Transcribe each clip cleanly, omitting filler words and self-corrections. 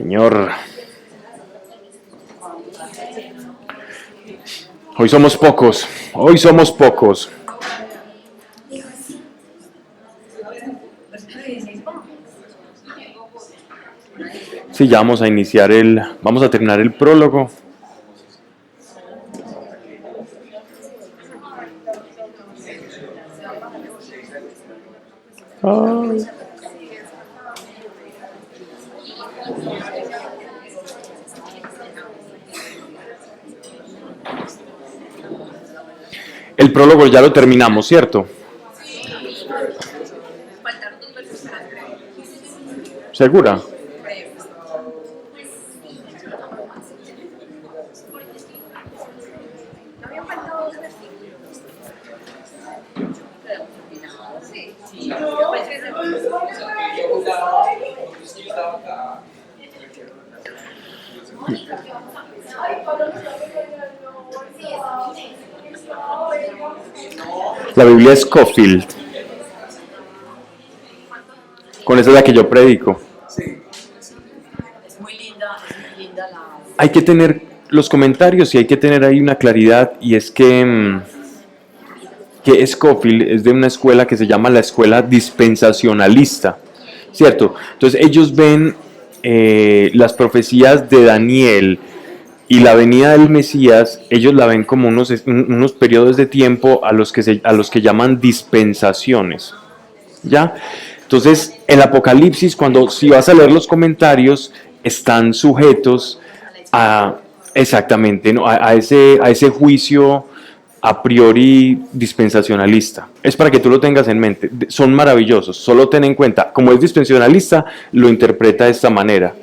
Señor, hoy somos pocos, hoy somos pocos. Sí, ya vamos a iniciar vamos a terminar el prólogo. Ay. El prólogo ya lo terminamos, ¿cierto? ¿Segura? La Biblia es Scofield. Con esa es la que yo predico. Es muy linda la... Hay que tener los comentarios y hay que tener ahí una claridad, y es que Scofield es de una escuela que se llama la escuela dispensacionalista, ¿cierto? Entonces ellos ven las profecías de Daniel y la venida del Mesías, ellos la ven como unos periodos de tiempo a los que llaman dispensaciones, ¿ya? Entonces, el Apocalipsis, si vas a leer los comentarios, están sujetos exactamente, ¿no? a ese juicio a priori dispensacionalista. Es para que tú lo tengas en mente. Son maravillosos, solo ten en cuenta, como es dispensacionalista, lo interpreta de esta manera,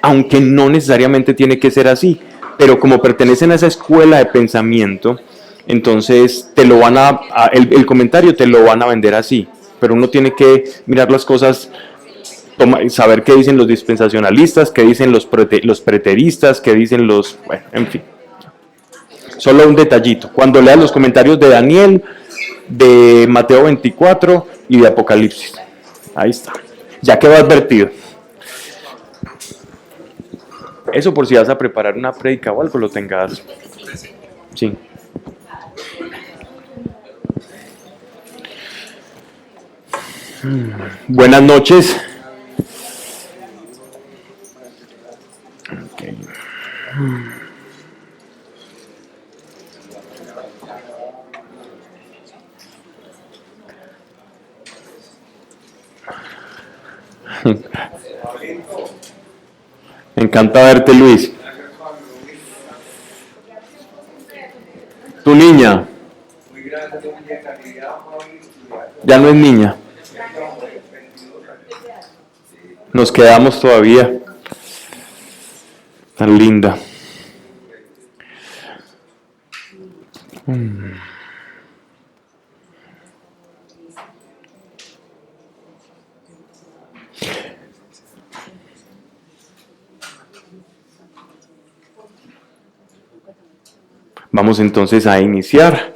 aunque no necesariamente tiene que ser así, pero como pertenecen a esa escuela de pensamiento, entonces el comentario te lo van a vender así, pero uno tiene que mirar las cosas, saber qué dicen los dispensacionalistas, qué dicen los preteristas, qué dicen bueno, en fin. Solo un detallito. Cuando leas los comentarios de Daniel, de Mateo 24 y de Apocalipsis. Ahí está. Ya quedó advertido. Eso por si vas a preparar una prédica o algo, lo tengas. Sí. Buenas noches. Okay. Me encanta verte, Luis. Tu niña. Ya no es niña. Nos quedamos todavía. Tan linda. Vamos entonces a iniciar.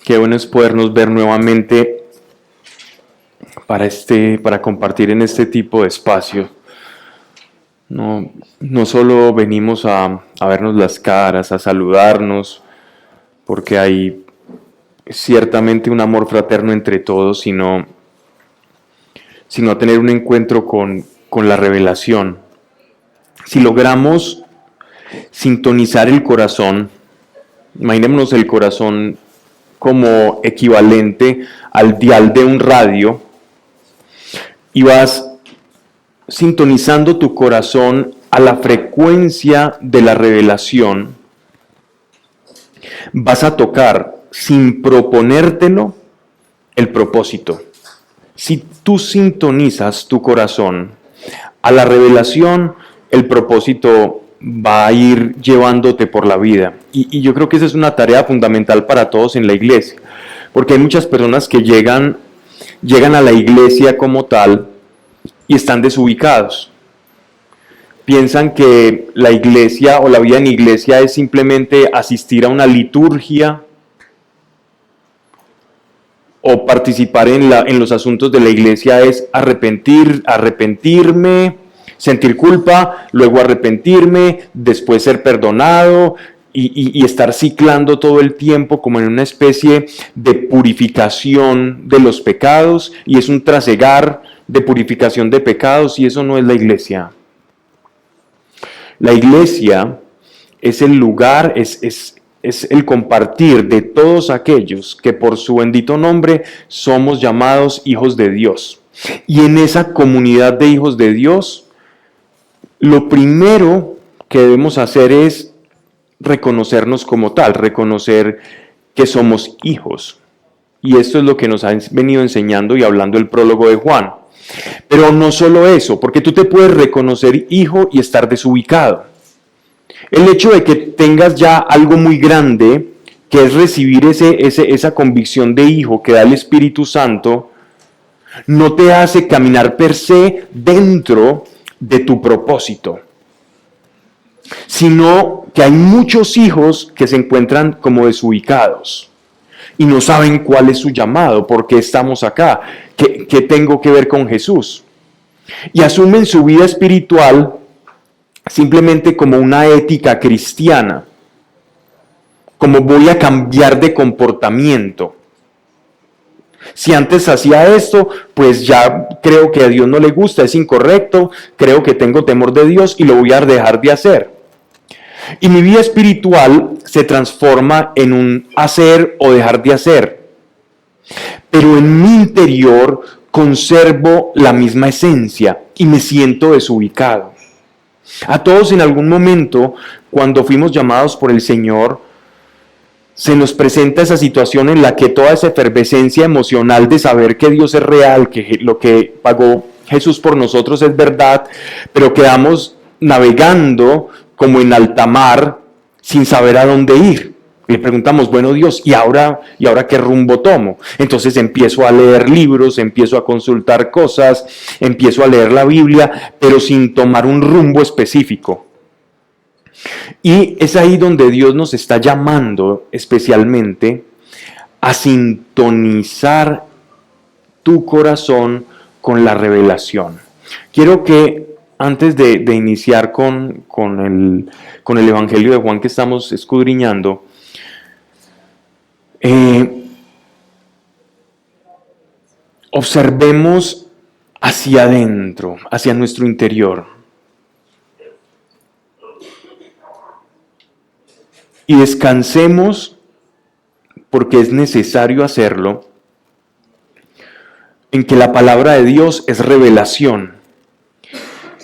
Qué bueno es podernos ver nuevamente para compartir en este tipo de espacio. No solo venimos a vernos las caras, a saludarnos, porque hay ciertamente un amor fraterno entre todos, sino a tener un encuentro con la revelación. Si logramos sintonizar el corazón, imaginémonos el corazón como equivalente al dial de un radio, y vas sintonizando tu corazón a la frecuencia de la revelación, vas a tocar, sin proponértelo, el propósito. Si tú sintonizas tu corazón a la revelación, el propósito va a ir llevándote por la vida. Y yo creo que esa es una tarea fundamental para todos en la iglesia, porque hay muchas personas que llegan a la iglesia como tal y están desubicados. Piensan que la iglesia o la vida en iglesia es simplemente asistir a una liturgia o participar en los asuntos de la iglesia, es arrepentirme, Sentir culpa, luego arrepentirme, después ser perdonado y estar ciclando todo el tiempo como en una especie de purificación de los pecados, y es un trasegar de purificación de pecados, y eso no es la iglesia. La iglesia es el lugar, es el compartir de todos aquellos que por su bendito nombre somos llamados hijos de Dios. Y en esa comunidad de hijos de Dios, lo primero que debemos hacer es reconocernos como tal, reconocer que somos hijos. Y esto es lo que nos ha venido enseñando y hablando el prólogo de Juan. Pero no solo eso, porque tú te puedes reconocer hijo y estar desubicado. El hecho de que tengas ya algo muy grande, que es recibir esa convicción de hijo que da el Espíritu Santo, no te hace caminar per se dentro de tu propósito, sino que hay muchos hijos que se encuentran como desubicados y no saben cuál es su llamado, por qué estamos acá, qué tengo que ver con Jesús. Y asumen su vida espiritual simplemente como una ética cristiana, como voy a cambiar de comportamiento. Si antes hacía esto, pues ya creo que a Dios no le gusta, es incorrecto, creo que tengo temor de Dios y lo voy a dejar de hacer. Y mi vida espiritual se transforma en un hacer o dejar de hacer. Pero en mi interior conservo la misma esencia y me siento desubicado. A todos en algún momento, cuando fuimos llamados por el Señor, se nos presenta esa situación en la que toda esa efervescencia emocional de saber que Dios es real, que lo que pagó Jesús por nosotros es verdad, pero quedamos navegando como en alta mar sin saber a dónde ir. Y le preguntamos, bueno Dios, ¿y ahora qué rumbo tomo? Entonces empiezo a leer libros, empiezo a consultar cosas, empiezo a leer la Biblia, pero sin tomar un rumbo específico. Y es ahí donde Dios nos está llamando especialmente a sintonizar tu corazón con la revelación. Quiero que antes de iniciar con el Evangelio de Juan que estamos escudriñando, observemos hacia adentro, hacia nuestro interior. Y descansemos, porque es necesario hacerlo, en que la palabra de Dios es revelación.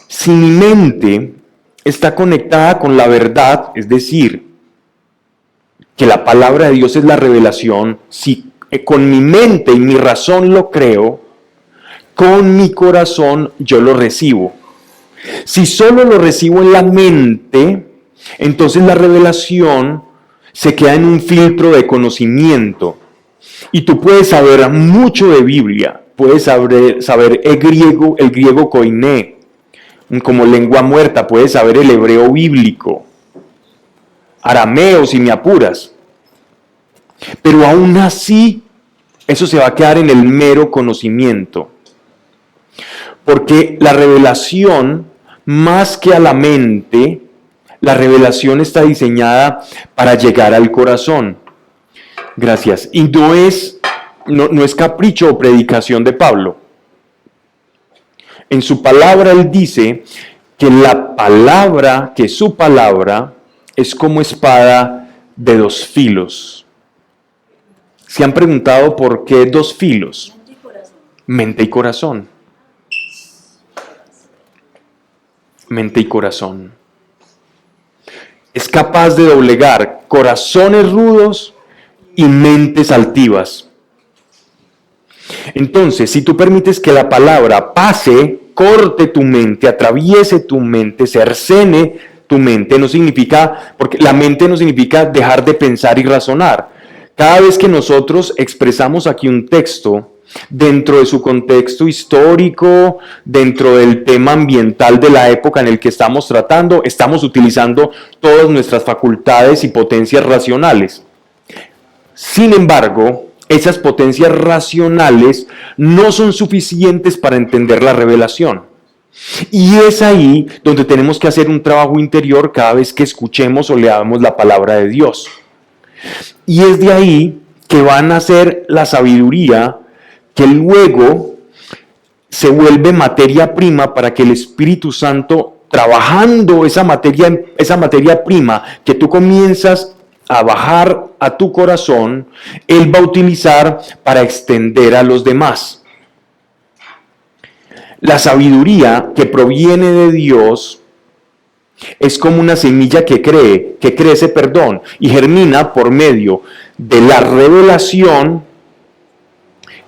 Si mi mente está conectada con la verdad, es decir, que la palabra de Dios es la revelación, si con mi mente y mi razón lo creo, con mi corazón yo lo recibo. Si solo lo recibo en la mente, entonces la revelación se queda en un filtro de conocimiento. Y tú puedes saber mucho de Biblia, puedes saber el griego koiné, como lengua muerta, puedes saber el hebreo bíblico, arameo si me apuras. Pero aún así, eso se va a quedar en el mero conocimiento. Porque la revelación, más que a la mente, la revelación está diseñada para llegar al corazón. Gracias. Y no es capricho o predicación de Pablo. En su palabra él dice que su palabra es como espada de dos filos. ¿Se han preguntado por qué dos filos? Mente y corazón. Mente y corazón. Es capaz de doblegar corazones rudos y mentes altivas. Entonces, si tú permites que la palabra pase, corte tu mente, atraviese tu mente, cercene tu mente, porque la mente no significa dejar de pensar y razonar. Cada vez que nosotros expresamos aquí un texto, dentro de su contexto histórico, dentro del tema ambiental de la época en el que estamos tratando, estamos utilizando todas nuestras facultades y potencias racionales. Sin embargo, esas potencias racionales no son suficientes para entender la revelación. Y es ahí donde tenemos que hacer un trabajo interior cada vez que escuchemos o leamos la palabra de Dios. Y es de ahí que va a nacer la sabiduría que luego se vuelve materia prima para que el Espíritu Santo, trabajando esa materia prima que tú comienzas a bajar a tu corazón, Él va a utilizar para extender a los demás. La sabiduría que proviene de Dios es como una semilla que crece, y germina por medio de la revelación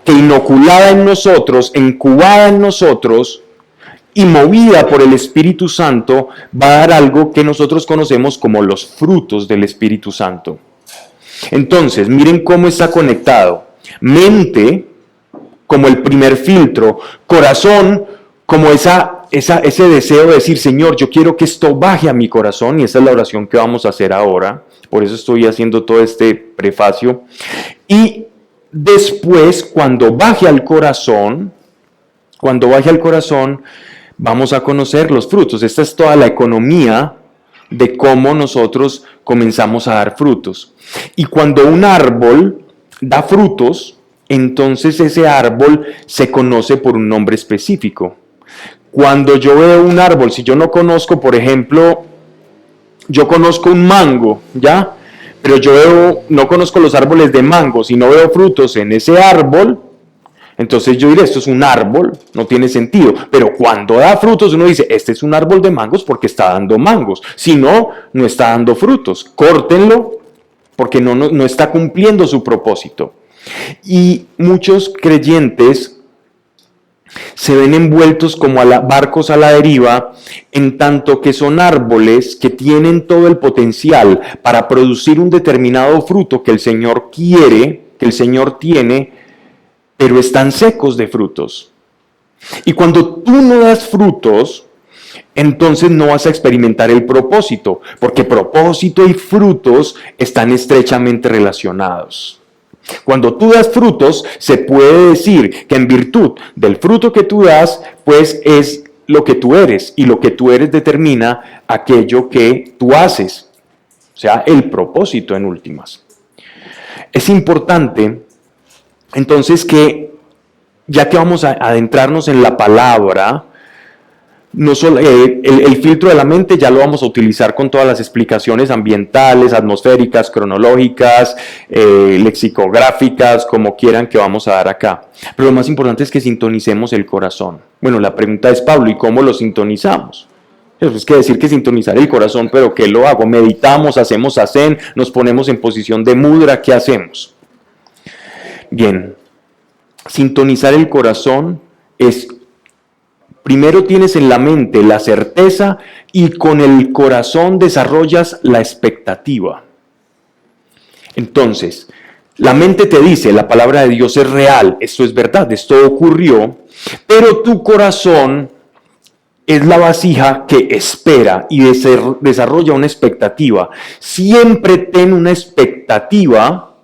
que inoculada en nosotros, incubada en nosotros y movida por el Espíritu Santo, va a dar algo que nosotros conocemos como los frutos del Espíritu Santo. Entonces, miren cómo está conectado. Mente, como el primer filtro, corazón, como ese deseo de decir, Señor, yo quiero que esto baje a mi corazón, y esa es la oración que vamos a hacer ahora, por eso estoy haciendo todo este prefacio, y después, cuando baje al corazón, vamos a conocer los frutos. Esta es toda la economía de cómo nosotros comenzamos a dar frutos. Y cuando un árbol da frutos, entonces ese árbol se conoce por un nombre específico. Cuando yo veo un árbol, si yo no conozco, por ejemplo, yo conozco un mango, ¿ya? Pero no conozco los árboles de mango, si no veo frutos en ese árbol, entonces yo diré, esto es un árbol, no tiene sentido. Pero cuando da frutos, uno dice, este es un árbol de mangos porque está dando mangos. Si no, no está dando frutos. Córtenlo porque no está cumpliendo su propósito. Y muchos creyentes se ven envueltos como barcos a la deriva, en tanto que son árboles que tienen todo el potencial para producir un determinado fruto que el Señor quiere, que el Señor tiene, pero están secos de frutos. Y cuando tú no das frutos, entonces no vas a experimentar el propósito, porque propósito y frutos están estrechamente relacionados. Cuando tú das frutos, se puede decir que en virtud del fruto que tú das, pues es lo que tú eres, y lo que tú eres determina aquello que tú haces, o sea, el propósito en últimas. Es importante entonces que, ya que vamos a adentrarnos en la palabra, no solo, el filtro de la mente ya lo vamos a utilizar con todas las explicaciones ambientales, atmosféricas, cronológicas, lexicográficas, como quieran que vamos a dar acá. Pero lo más importante es que sintonicemos el corazón. Bueno, la pregunta es, Pablo, ¿y cómo lo sintonizamos? Eso es que decir que sintonizar el corazón, pero ¿qué lo hago? Meditamos, hacemos ascén, nos ponemos en posición de mudra, ¿qué hacemos? Bien, sintonizar el corazón es, primero tienes en la mente la certeza y con el corazón desarrollas la expectativa. Entonces, la mente te dice, la palabra de Dios es real, esto es verdad, esto ocurrió, pero tu corazón es la vasija que espera y desarrolla una expectativa. Siempre ten una expectativa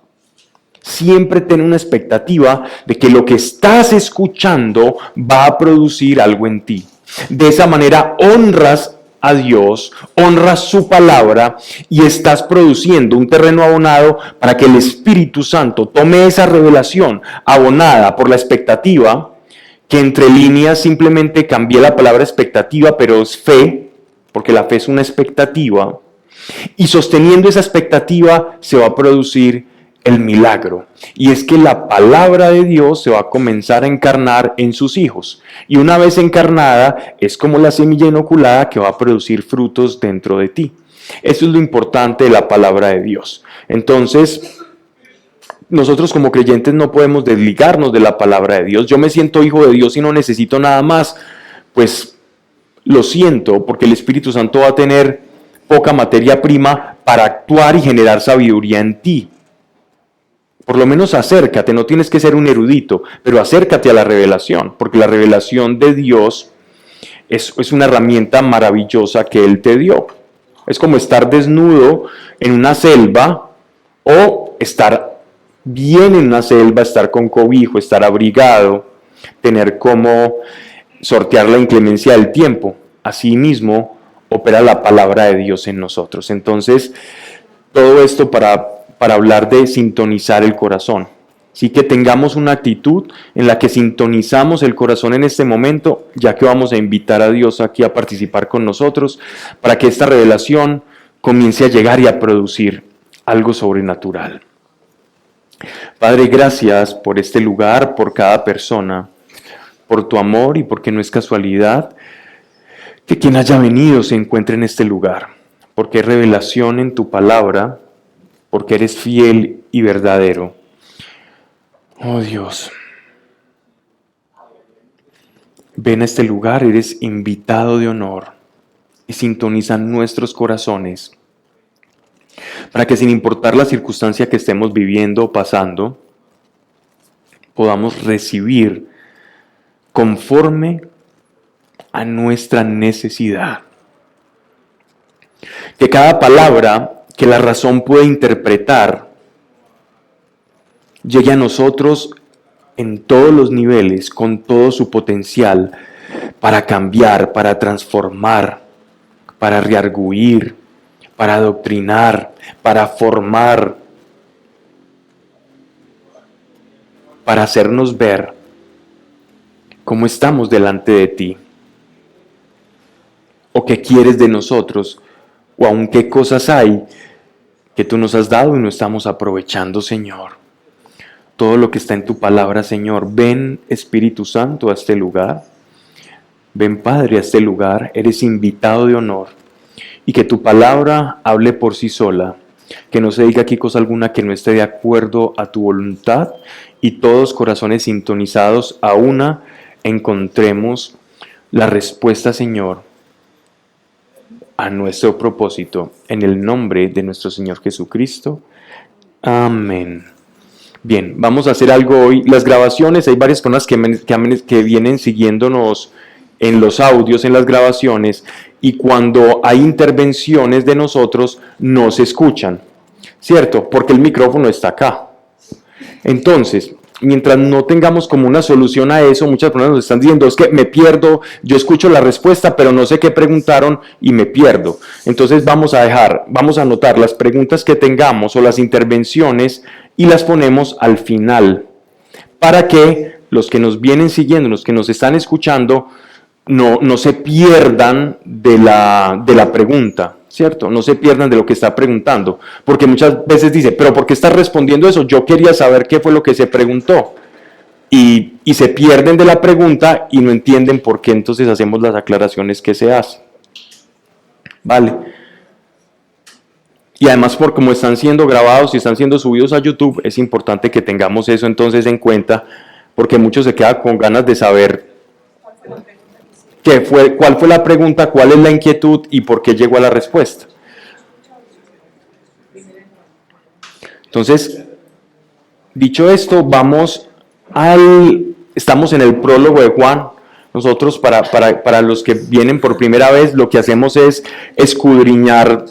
de que lo que estás escuchando va a producir algo en ti. De esa manera honras a Dios, honras su palabra y estás produciendo un terreno abonado para que el Espíritu Santo tome esa revelación abonada por la expectativa, que entre líneas simplemente cambié la palabra expectativa, pero es fe, porque la fe es una expectativa, y sosteniendo esa expectativa se va a producir el milagro, y es que la palabra de Dios se va a comenzar a encarnar en sus hijos, y una vez encarnada es como la semilla inoculada que va a producir frutos dentro de ti. Eso es lo importante de la palabra de Dios. Entonces, nosotros como creyentes no podemos desligarnos de la palabra de Dios. Yo me siento hijo de Dios y no necesito nada más, pues lo siento, porque el Espíritu Santo va a tener poca materia prima para actuar y generar sabiduría en ti. Por lo menos acércate, no tienes que ser un erudito, pero acércate a la revelación, porque la revelación de Dios es una herramienta maravillosa que Él te dio. Es como estar desnudo en una selva o estar bien en una selva, estar con cobijo, estar abrigado, tener como sortear la inclemencia del tiempo, asimismo opera la palabra de Dios en nosotros. Entonces, todo esto para hablar de sintonizar el corazón. Así que tengamos una actitud en la que sintonizamos el corazón en este momento, ya que vamos a invitar a Dios aquí a participar con nosotros, para que esta revelación comience a llegar y a producir algo sobrenatural. Padre, gracias por este lugar, por cada persona, por tu amor y porque no es casualidad que quien haya venido se encuentre en este lugar, porque hay revelación en tu palabra, porque eres fiel y verdadero. Oh Dios, ven a este lugar, eres invitado de honor y sintoniza nuestros corazones para que sin importar la circunstancia que estemos viviendo o pasando, podamos recibir conforme a nuestra necesidad. Que cada palabra que la razón puede interpretar llegue a nosotros en todos los niveles, con todo su potencial, para cambiar, para transformar, para reargüir, para adoctrinar, para formar, para hacernos ver cómo estamos delante de ti, o qué quieres de nosotros, o aún qué cosas hay que tú nos has dado y no estamos aprovechando, Señor. Todo lo que está en tu palabra, Señor. Ven, Espíritu Santo, a este lugar. Ven, Padre, a este lugar. Eres invitado de honor. Y que tu palabra hable por sí sola. Que no se diga aquí cosa alguna que no esté de acuerdo a tu voluntad. Y todos corazones sintonizados a una encontremos la respuesta, Señor, a nuestro propósito. En el nombre de nuestro Señor Jesucristo. Amén. Bien, vamos a hacer algo hoy. Las grabaciones, hay varias personas que vienen siguiéndonos en los audios, en las grabaciones, y cuando hay intervenciones de nosotros, no se escuchan, ¿cierto? Porque el micrófono está acá. Entonces, mientras no tengamos como una solución a eso, muchas personas nos están diciendo, es que me pierdo, yo escucho la respuesta, pero no sé qué preguntaron y me pierdo. Entonces vamos a anotar las preguntas que tengamos o las intervenciones y las ponemos al final, para que los que nos vienen siguiendo, los que nos están escuchando, no se pierdan de la pregunta, ¿cierto? No se pierdan de lo que está preguntando, porque muchas veces dice, pero ¿por qué estás respondiendo eso? Yo quería saber qué fue lo que se preguntó. Y se pierden de la pregunta y no entienden por qué entonces hacemos las aclaraciones que se hacen. ¿Vale? Y además, por cómo están siendo grabados y están siendo subidos a YouTube, es importante que tengamos eso entonces en cuenta, porque muchos se quedan con ganas de saber cuál fue la pregunta, cuál es la inquietud y por qué llegó a la respuesta. Entonces, dicho esto, estamos en el prólogo de Juan. Nosotros, para los que vienen por primera vez, lo que hacemos es escudriñar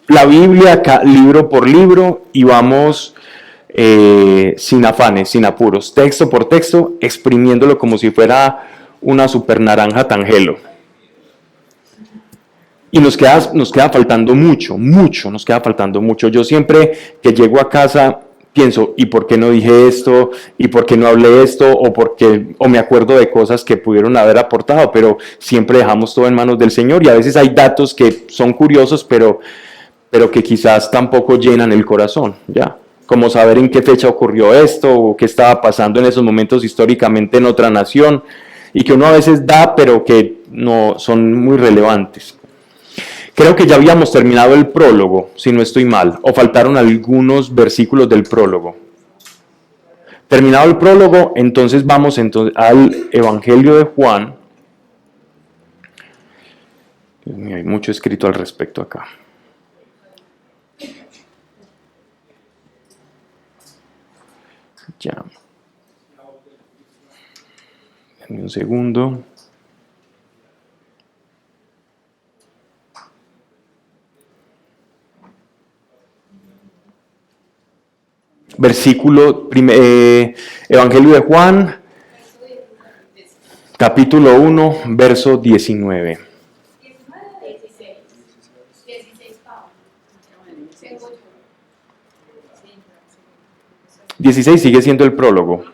la Biblia, libro por libro, y vamos sin afanes, sin apuros, texto por texto, exprimiéndolo como si fuera una super naranja Tangelo. Y nos queda faltando mucho, nos queda faltando mucho. Yo siempre que llego a casa pienso, ¿y por qué no dije esto? ¿Y por qué no hablé esto? O me acuerdo de cosas que pudieron haber aportado, pero siempre dejamos todo en manos del Señor, y a veces hay datos que son curiosos, pero que quizás tampoco llenan el corazón, ¿ya? Como saber en qué fecha ocurrió esto, o qué estaba pasando en esos momentos históricamente en otra nación, y que uno a veces da, pero que no son muy relevantes. Creo que ya habíamos terminado el prólogo, si no estoy mal, o faltaron algunos versículos del prólogo. Terminado el prólogo, entonces vamos al Evangelio de Juan. Dios mío, hay mucho escrito al respecto acá. Ya. Denme un segundo. Evangelio de Juan, capítulo 1, verso 19. 16 sigue siendo el prólogo.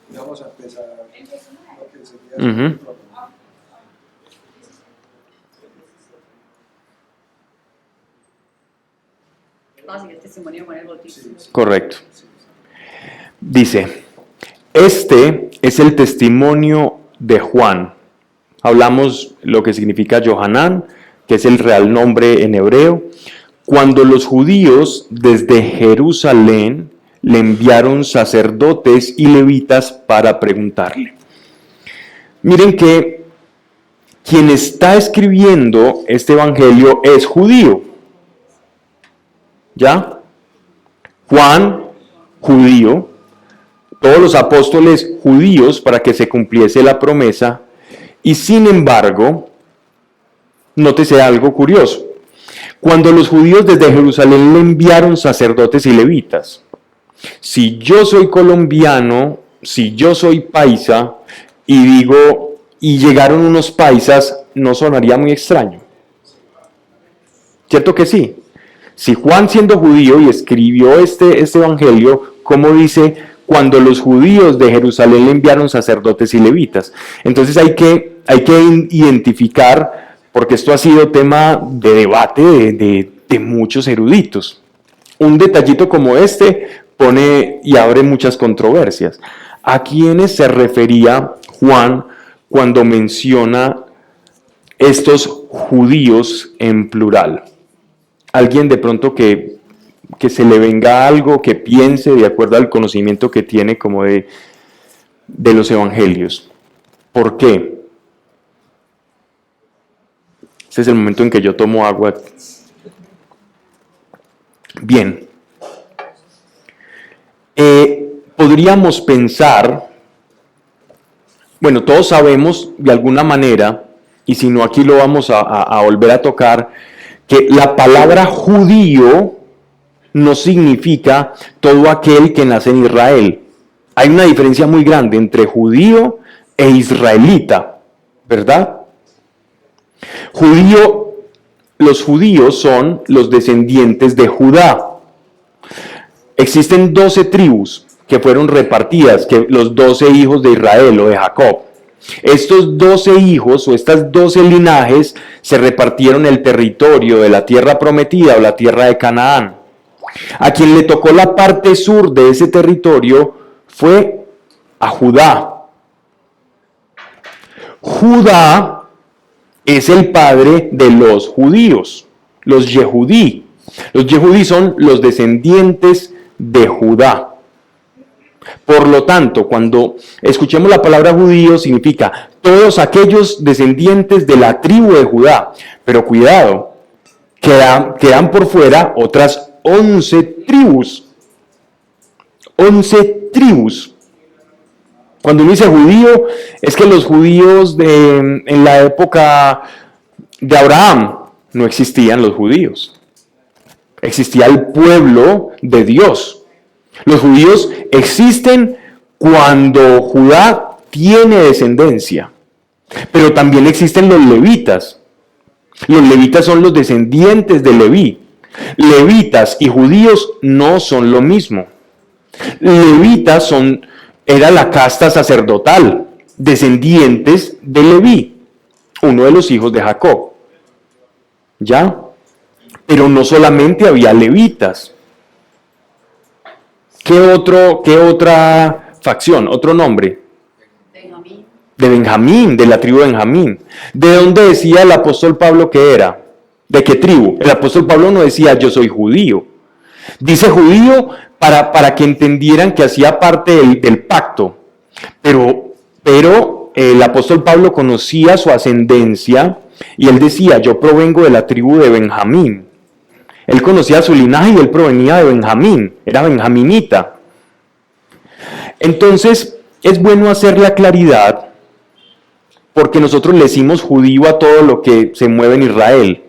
Vamos a empezar lo que sería el Ujú. prólogo. Básico, el testimonio con el bautismo. Correcto. Dice, este es el testimonio de Juan. Hablamos lo que significa Johanán, que es el real nombre en hebreo. Cuando los judíos desde Jerusalén le enviaron sacerdotes y levitas para preguntarle. Miren que quien está escribiendo este evangelio es judío. ¿Ya? Juan, judío. Todos los apóstoles judíos para que se cumpliese la promesa. Y sin embargo, nótese algo curioso. Cuando los judíos desde Jerusalén le enviaron sacerdotes y levitas, si yo soy colombiano, si yo soy paisa, y digo, y llegaron unos paisas, ¿no sonaría muy extraño? ¿Cierto que sí? Si Juan, siendo judío y escribió este evangelio, ¿cómo dice? Cuando los judíos de Jerusalén le enviaron sacerdotes y levitas. Entonces hay que identificar, porque esto ha sido tema de debate de muchos eruditos. Un detallito como este pone y abre muchas controversias. ¿A quiénes se refería Juan cuando menciona estos judíos en plural? Alguien de pronto que se le venga algo, que piense de acuerdo al conocimiento que tiene como de los evangelios. ¿Por qué? Este es el momento en que yo tomo agua. Bien. Podríamos pensar, bueno, todos sabemos de alguna manera, y si no aquí lo vamos a volver a tocar, que la palabra judío no significa todo aquel que nace en Israel. Hay una diferencia muy grande entre judío e israelita, ¿verdad? Los judíos son los descendientes de Judá. Existen 12 tribus que fueron repartidas, que los 12 hijos de Israel o de Jacob. Estos 12 hijos o estas 12 linajes se repartieron el territorio de la tierra prometida o la tierra de Canaán. A quien le tocó la parte sur de ese territorio fue a Judá. Judá es el padre de los judíos, los Yehudí. Los Yehudí son los descendientes de Judá. Por lo tanto, cuando escuchemos la palabra judío, significa todos aquellos descendientes de la tribu de Judá. Pero cuidado, quedan por fuera otras 11 tribus. 11 tribus. Cuando uno dice judío, es que los judíos en la época de Abraham no existían los judíos. Existía el pueblo de Dios. Los judíos existen cuando Judá tiene descendencia, pero también existen los levitas. Los levitas son los descendientes de Leví. Levitas y judíos no son lo mismo. Levitas era la casta sacerdotal, descendientes de Leví, uno de los hijos de Jacob. ¿Ya? Pero no solamente había levitas. ¿Qué otra facción, otro nombre? Benjamín. De Benjamín, de la tribu de Benjamín. ¿De dónde decía el apóstol Pablo que era? ¿De qué tribu? El apóstol Pablo no decía yo soy judío. Dice judío para que entendieran que hacía parte del pacto. Pero el apóstol Pablo conocía su ascendencia y él decía yo provengo de la tribu de Benjamín. Él conocía su linaje y él provenía de Benjamín, era benjaminita. Entonces, es bueno hacer la claridad porque nosotros le decimos judío a todo lo que se mueve en Israel.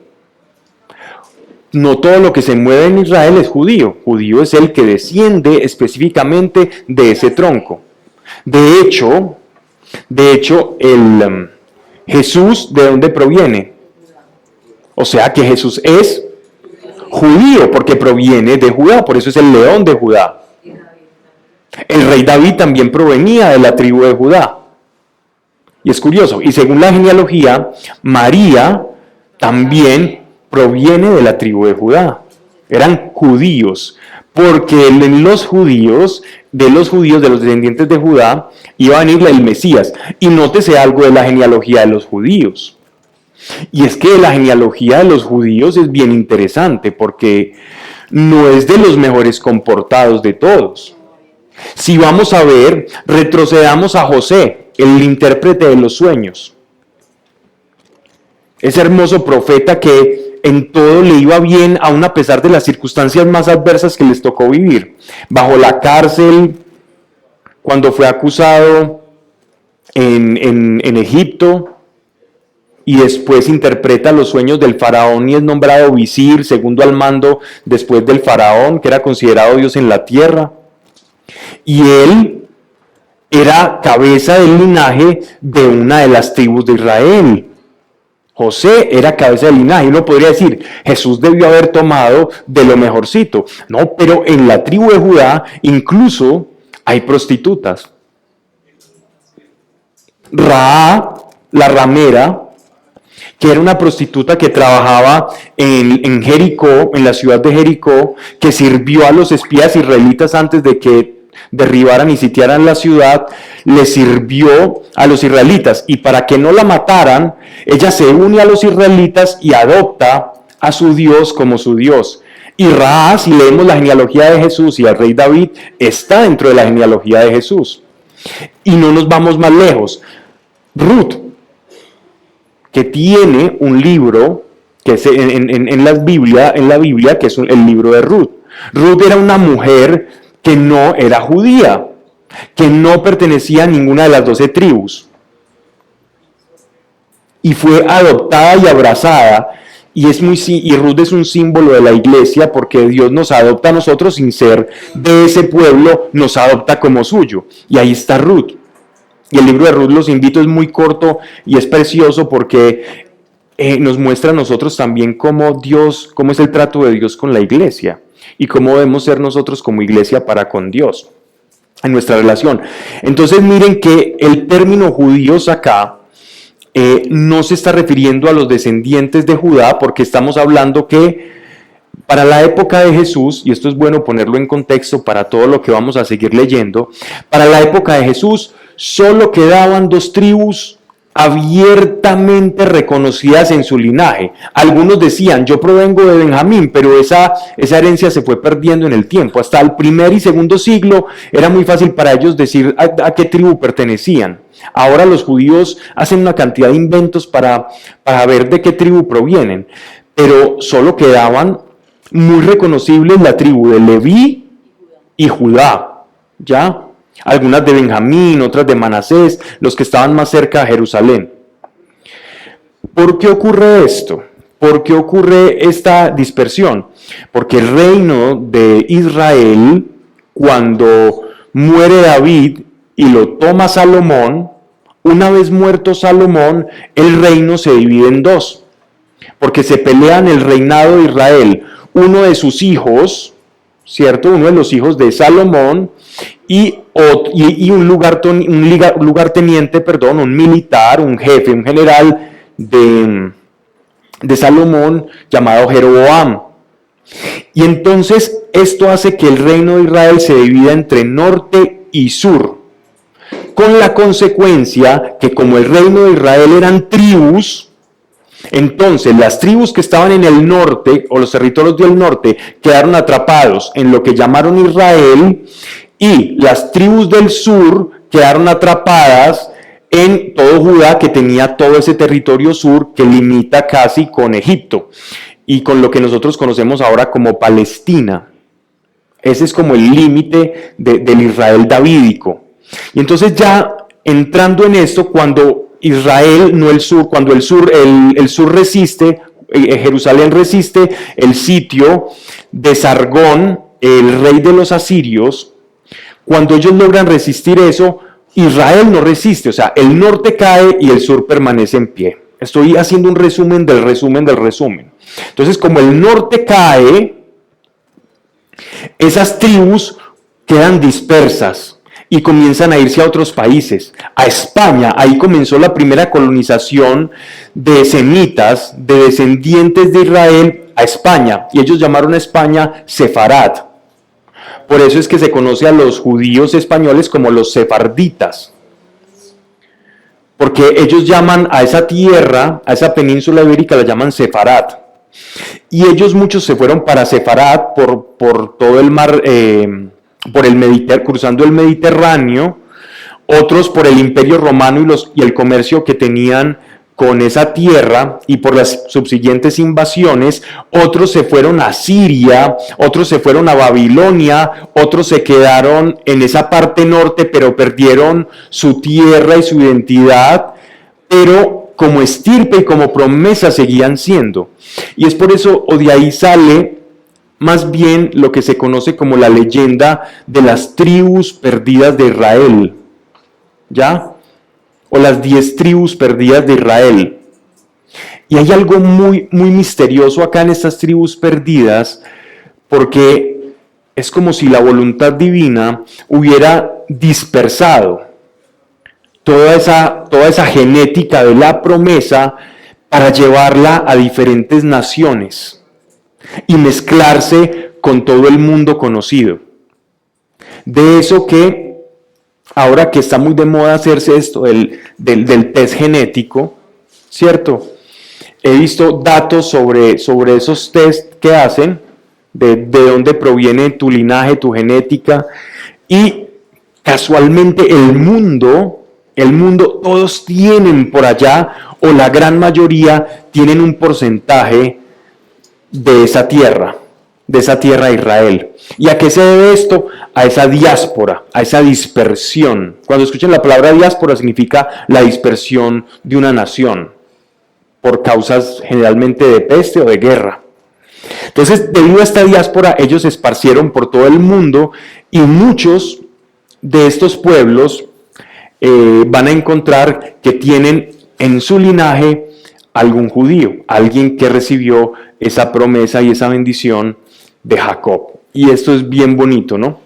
No todo lo que se mueve en Israel es judío. Judío es el que desciende específicamente de ese tronco. De hecho, Jesús, ¿de dónde proviene? O sea que Jesús es judío, porque proviene de Judá, por eso es el león de Judá. El rey David también provenía de la tribu de Judá. Y es curioso, y según la genealogía, María también proviene de la tribu de Judá. Eran judíos, porque de los judíos, de los descendientes de Judá, iba a venir el Mesías. Y nótese algo de la genealogía de los judíos. Y es que la genealogía de los judíos es bien interesante, porque no es de los mejores comportados de todos. Si vamos a ver, retrocedamos a José, el intérprete de los sueños. Ese hermoso profeta que en todo le iba bien, aun a pesar de las circunstancias más adversas que les tocó vivir. Bajo la cárcel, cuando fue acusado en Egipto, y después interpreta los sueños del faraón y es nombrado visir, segundo al mando después del faraón, que era considerado Dios en la tierra. Y él era cabeza del linaje de una de las tribus de Israel. José era cabeza del linaje. Uno podría decir, Jesús debió haber tomado de lo mejorcito. No, pero en la tribu de Judá incluso hay prostitutas. Rahab, la ramera, que era una prostituta que trabajaba en Jericó, en la ciudad de Jericó, que sirvió a los espías israelitas antes de que derribaran y sitiaran la ciudad, le sirvió a los israelitas, y para que no la mataran, ella se une a los israelitas y adopta a su Dios como su Dios. Y Rahab, si leemos la genealogía de Jesús y al rey David, está dentro de la genealogía de Jesús. Y no nos vamos más lejos. Ruth, que tiene un libro que es en la Biblia, que es el libro de Ruth. Ruth era una mujer que no era judía, que no pertenecía a ninguna de las 12 tribus. Y fue adoptada y abrazada, y Ruth es un símbolo de la iglesia, porque Dios nos adopta a nosotros sin ser de ese pueblo, nos adopta como suyo. Y ahí está Ruth. Y el libro de Ruth, los invito, es muy corto y es precioso porque nos muestra a nosotros también cómo es el trato de Dios con la iglesia y cómo debemos ser nosotros como iglesia para con Dios en nuestra relación. Entonces miren que el término judíos acá no se está refiriendo a los descendientes de Judá, porque estamos hablando que para la época de Jesús, y esto es bueno ponerlo en contexto para todo lo que vamos a seguir leyendo, para la época de Jesús solo quedaban 2 tribus abiertamente reconocidas en su linaje. Algunos decían, yo provengo de Benjamín, pero esa herencia se fue perdiendo en el tiempo. Hasta el primer y segundo siglo era muy fácil para ellos decir a qué tribu pertenecían. Ahora los judíos hacen una cantidad de inventos para ver de qué tribu provienen, pero solo quedaban muy reconocibles la tribu de Leví y Judá, ¿ya? Algunas de Benjamín, otras de Manasés, los que estaban más cerca de Jerusalén. ¿Por qué ocurre esto? ¿Por qué ocurre esta dispersión? Porque el reino de Israel, cuando muere David y lo toma Salomón, una vez muerto Salomón, el reino se divide en 2, porque se pelean el reinado de Israel. Uno de sus hijos, ¿cierto? Uno de los hijos de Salomón y un lugarteniente, un militar, un jefe, un general de Salomón llamado Jeroboam. Y entonces esto hace que el reino de Israel se divida entre norte y sur, con la consecuencia que como el reino de Israel eran tribus, entonces las tribus que estaban en el norte, o los territorios del norte, quedaron atrapados en lo que llamaron Israel, y las tribus del sur quedaron atrapadas en todo Judá, que tenía todo ese territorio sur que limita casi con Egipto y con lo que nosotros conocemos ahora como Palestina. Ese es como el límite del Israel davídico. Y entonces ya entrando en esto, cuando Israel, no el sur, cuando el sur resiste, Jerusalén resiste el sitio de Sargón, el rey de los asirios, cuando ellos logran resistir eso, Israel no resiste, o sea, el norte cae y el sur permanece en pie. Estoy haciendo un resumen del resumen del resumen. Entonces, como el norte cae, esas tribus quedan dispersas y comienzan a irse a otros países. A España, ahí comenzó la primera colonización de semitas, de descendientes de Israel a España. Y ellos llamaron a España Sefarad. Por eso es que se conoce a los judíos españoles como los sefarditas. Porque ellos llaman a esa tierra, a esa península ibérica, la llaman Sefarad. Y ellos muchos se fueron para Sefarad por todo el mar, cruzando el Mediterráneo, otros por el Imperio Romano y el comercio que tenían con esa tierra y por las subsiguientes invasiones. Otros se fueron a Siria, otros se fueron a Babilonia, otros se quedaron en esa parte norte, pero perdieron su tierra y su identidad, pero como estirpe y como promesa seguían siendo. Y es por eso, o de ahí sale más bien lo que se conoce como la leyenda de las tribus perdidas de Israel, ¿ya? O las 10 tribus perdidas de Israel. Y hay algo muy, muy misterioso acá en estas tribus perdidas, porque es como si la voluntad divina hubiera dispersado toda esa genética de la promesa para llevarla a diferentes naciones y mezclarse con todo el mundo conocido. De eso que ahora que está muy de moda hacerse esto del test genético, ¿cierto? He visto datos sobre esos test que hacen, de dónde proviene tu linaje, tu genética, y casualmente el mundo, todos tienen por allá, o la gran mayoría, tienen un porcentaje de esa tierra de Israel. ¿Y a qué se debe esto? A esa diáspora, a esa dispersión. Cuando escuchen la palabra diáspora significa la dispersión de una nación, por causas generalmente de peste o de guerra. Entonces, debido a esta diáspora, ellos se esparcieron por todo el mundo y muchos de estos pueblos van a encontrar que tienen en su linaje algún judío, alguien que recibió esa promesa y esa bendición de Jacob. Y esto es bien bonito, ¿no?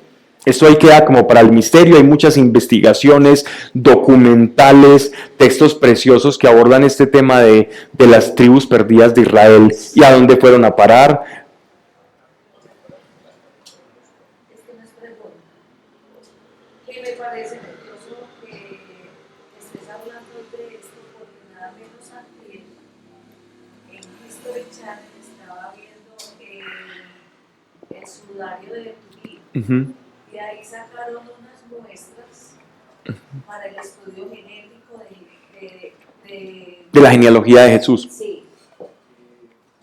Esto ahí queda como para el misterio. Hay muchas investigaciones, documentales, textos preciosos que abordan este tema de las tribus perdidas de Israel y a dónde fueron a parar. Que me parece curioso que estés hablando de esto, porque nada menos antes en History Channel estaba viendo el sudario de Turín. Y ahí sacaron unas muestras para el estudio genético de la genealogía de Jesús. Sí.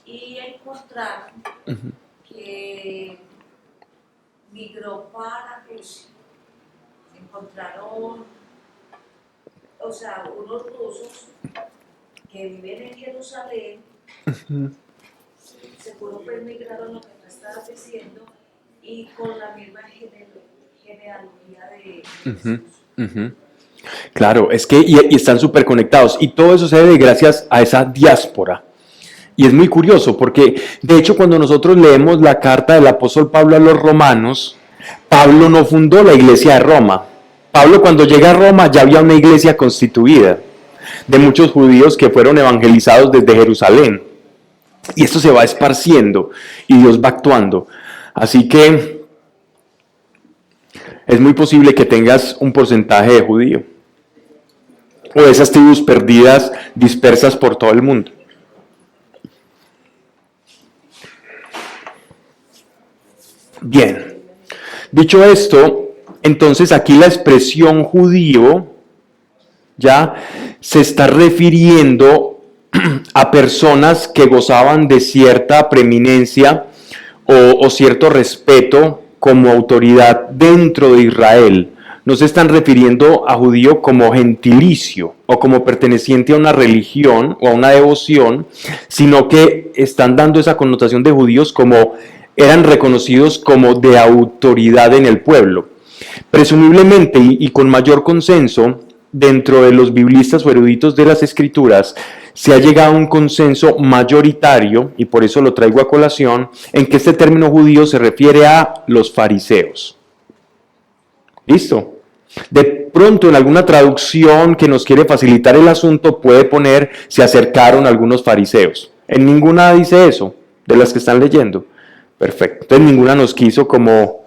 Y encontraron que migró para Rusia. Encontraron, o sea, unos rusos que viven en Jerusalén, seguro pues migraron lo que tú estabas diciendo, y con la misma genealogía de Jesús. Claro, es que y están súper conectados, y todo eso se debe gracias a esa diáspora. Y es muy curioso, porque de hecho cuando nosotros leemos la carta del apóstol Pablo a los romanos, Pablo no fundó la iglesia de Roma. Pablo, cuando llega a Roma, ya había una iglesia constituida de muchos judíos que fueron evangelizados desde Jerusalén. Y esto se va esparciendo y Dios va actuando. Así que es muy posible que tengas un porcentaje de judío o de esas tribus perdidas dispersas por todo el mundo. Bien, dicho esto, entonces aquí la expresión judío ya se está refiriendo a personas que gozaban de cierta preeminencia o cierto respeto como autoridad dentro de Israel. No se están refiriendo a judío como gentilicio o como perteneciente a una religión o a una devoción, sino que están dando esa connotación de judíos como eran reconocidos como de autoridad en el pueblo. Presumiblemente y con mayor consenso, dentro de los biblistas o eruditos de las Escrituras, se ha llegado a un consenso mayoritario, y por eso lo traigo a colación, en que este término judío se refiere a los fariseos. ¿Listo? De pronto en alguna traducción que nos quiere facilitar el asunto puede poner, se acercaron algunos fariseos. En ninguna dice eso, de las que están leyendo. Perfecto. Entonces ninguna nos quiso como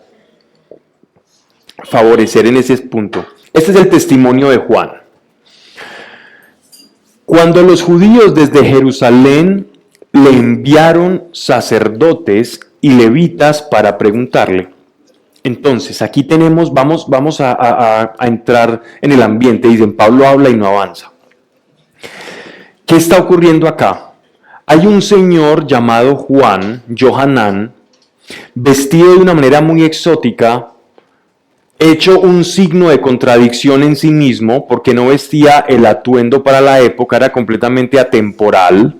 favorecer en ese punto. Este es el testimonio de Juan. Cuando los judíos desde Jerusalén le enviaron sacerdotes y levitas para preguntarle. Entonces, aquí tenemos, vamos a entrar en el ambiente. Dicen, Pablo habla y no avanza. ¿Qué está ocurriendo acá? Hay un señor llamado Juan, Johanán, vestido de una manera muy exótica, hecho un signo de contradicción en sí mismo, porque no vestía el atuendo para la época, era completamente atemporal.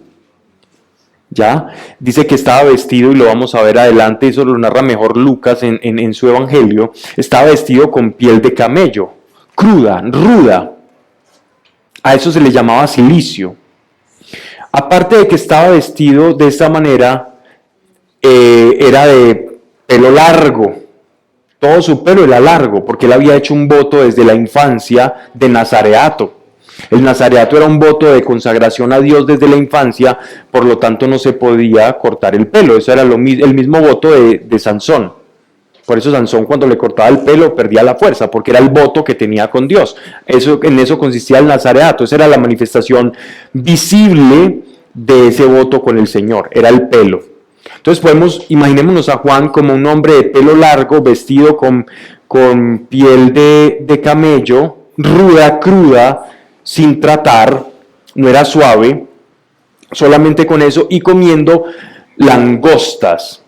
¿Ya? Dice que estaba vestido, y lo vamos a ver adelante, eso lo narra mejor Lucas en su evangelio, estaba vestido con piel de camello, cruda, ruda. A eso se le llamaba cilicio. Aparte de que estaba vestido de esta manera, era de pelo largo. Todo su pelo era largo, porque él había hecho un voto desde la infancia de nazareato. El nazareato era un voto de consagración a Dios desde la infancia, por lo tanto no se podía cortar el pelo. Eso era el mismo voto de Sansón. Por eso Sansón, cuando le cortaba el pelo, perdía la fuerza, porque era el voto que tenía con Dios. En eso consistía el nazareato. Esa era la manifestación visible de ese voto con el Señor, era el pelo. Entonces imaginémonos a Juan como un hombre de pelo largo, vestido con piel de camello, ruda, cruda, sin tratar, no era suave, solamente con eso, y comiendo langostas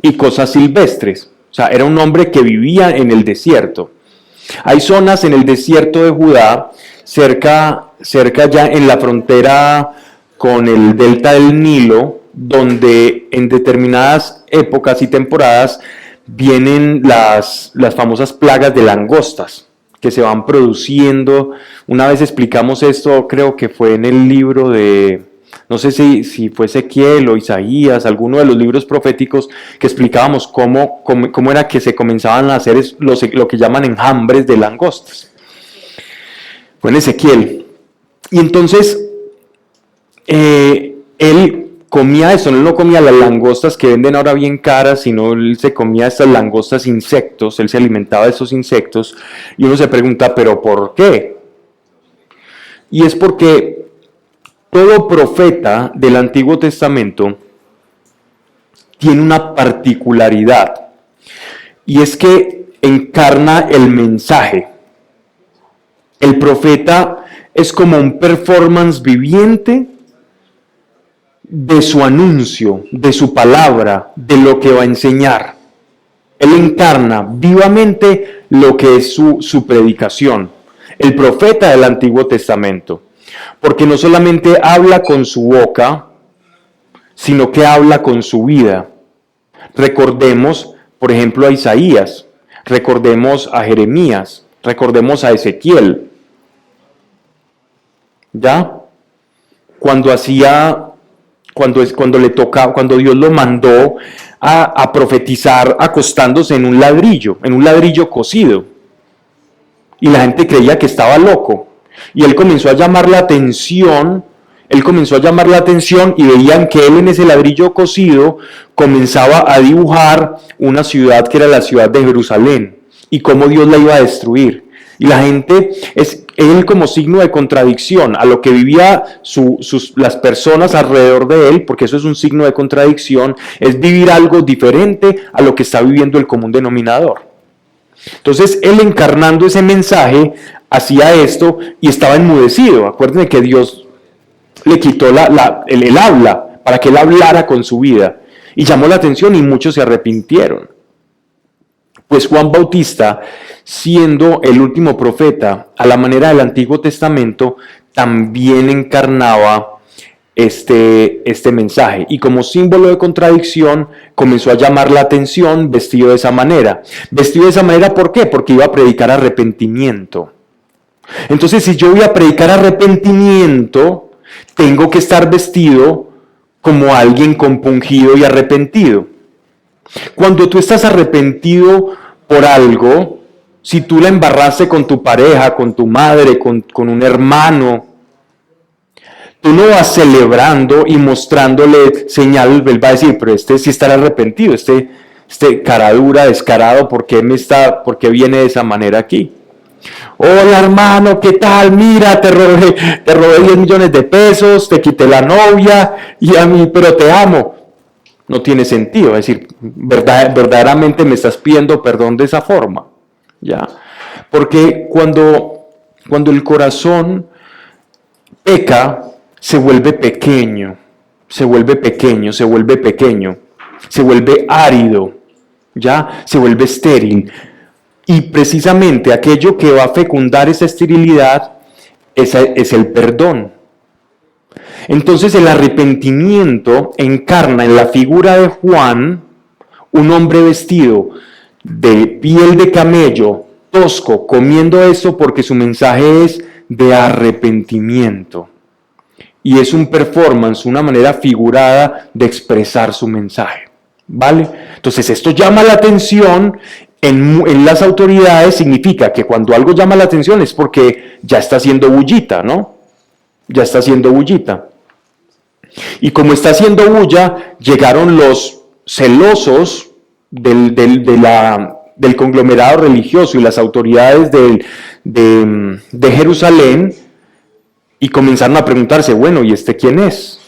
y cosas silvestres. O sea, era un hombre que vivía en el desierto. Hay zonas en el desierto de Judá, cerca ya en la frontera con el delta del Nilo, donde en determinadas épocas y temporadas vienen las famosas plagas de langostas que se van produciendo. Una vez explicamos esto, creo que fue en el libro de, no sé si fue Ezequiel o Isaías, alguno de los libros proféticos, que explicábamos cómo era que se comenzaban a hacer lo que llaman enjambres de langostas. Fue en Ezequiel. Y entonces, él comía eso, él no comía las langostas que venden ahora bien caras, sino él se comía estas langostas insectos, él se alimentaba de esos insectos, y uno se pregunta, ¿pero por qué? Y es porque todo profeta del Antiguo Testamento tiene una particularidad, y es que encarna el mensaje. El profeta es como un performance viviente de su anuncio, de su palabra, de lo que va a enseñar. Él encarna vivamente lo que es su predicación. El profeta del Antiguo Testamento. Porque no solamente habla con su boca, sino que habla con su vida. Recordemos, por ejemplo, a Isaías. Recordemos a Jeremías. Recordemos a Ezequiel. ¿Ya? Cuando Dios lo mandó a profetizar acostándose en un ladrillo cocido. Y la gente creía que estaba loco. Y él comenzó a llamar la atención, y veían que él en ese ladrillo cocido comenzaba a dibujar una ciudad que era la ciudad de Jerusalén, y cómo Dios la iba a destruir. Y la gente, él como signo de contradicción a lo que vivían las personas alrededor de él, porque eso es un signo de contradicción, es vivir algo diferente a lo que está viviendo el común denominador. Entonces, él encarnando ese mensaje, hacía esto y estaba enmudecido. Acuérdense que Dios le quitó el habla para que él hablara con su vida. Y llamó la atención y muchos se arrepintieron. Pues Juan Bautista, siendo el último profeta a la manera del Antiguo Testamento, también encarnaba este mensaje. Y como símbolo de contradicción, comenzó a llamar la atención vestido de esa manera. Vestido de esa manera, ¿por qué? Porque iba a predicar arrepentimiento. Entonces, si yo voy a predicar arrepentimiento, tengo que estar vestido como alguien compungido y arrepentido. Cuando tú estás arrepentido por algo, si tú la embarraste con tu pareja, con tu madre, con un hermano, tú no vas celebrando y mostrándole señal, él va a decir, pero este sí estará arrepentido, este cara dura, descarado, ¿por qué viene de esa manera aquí? Hola hermano, ¿qué tal? Mira, te robé 10 millones de pesos, te quité la novia, y a mí, pero te amo. No tiene sentido, es decir, verdaderamente me estás pidiendo perdón de esa forma, ¿ya? Porque cuando el corazón peca, se vuelve pequeño, se vuelve árido, ¿ya? Se vuelve estéril. Y precisamente aquello que va a fecundar esa esterilidad es el perdón. Entonces el arrepentimiento encarna en la figura de Juan un hombre vestido de piel de camello, tosco, comiendo eso porque su mensaje es de arrepentimiento. Y es un performance, una manera figurada de expresar su mensaje. ¿Vale? Entonces esto llama la atención en las autoridades, significa que cuando algo llama la atención es porque ya está haciendo bullita, ¿no? Ya está haciendo bullita. Y como está haciendo bulla, llegaron los celosos del conglomerado religioso y las autoridades de Jerusalén y comenzaron a preguntarse, bueno, ¿y este quién es?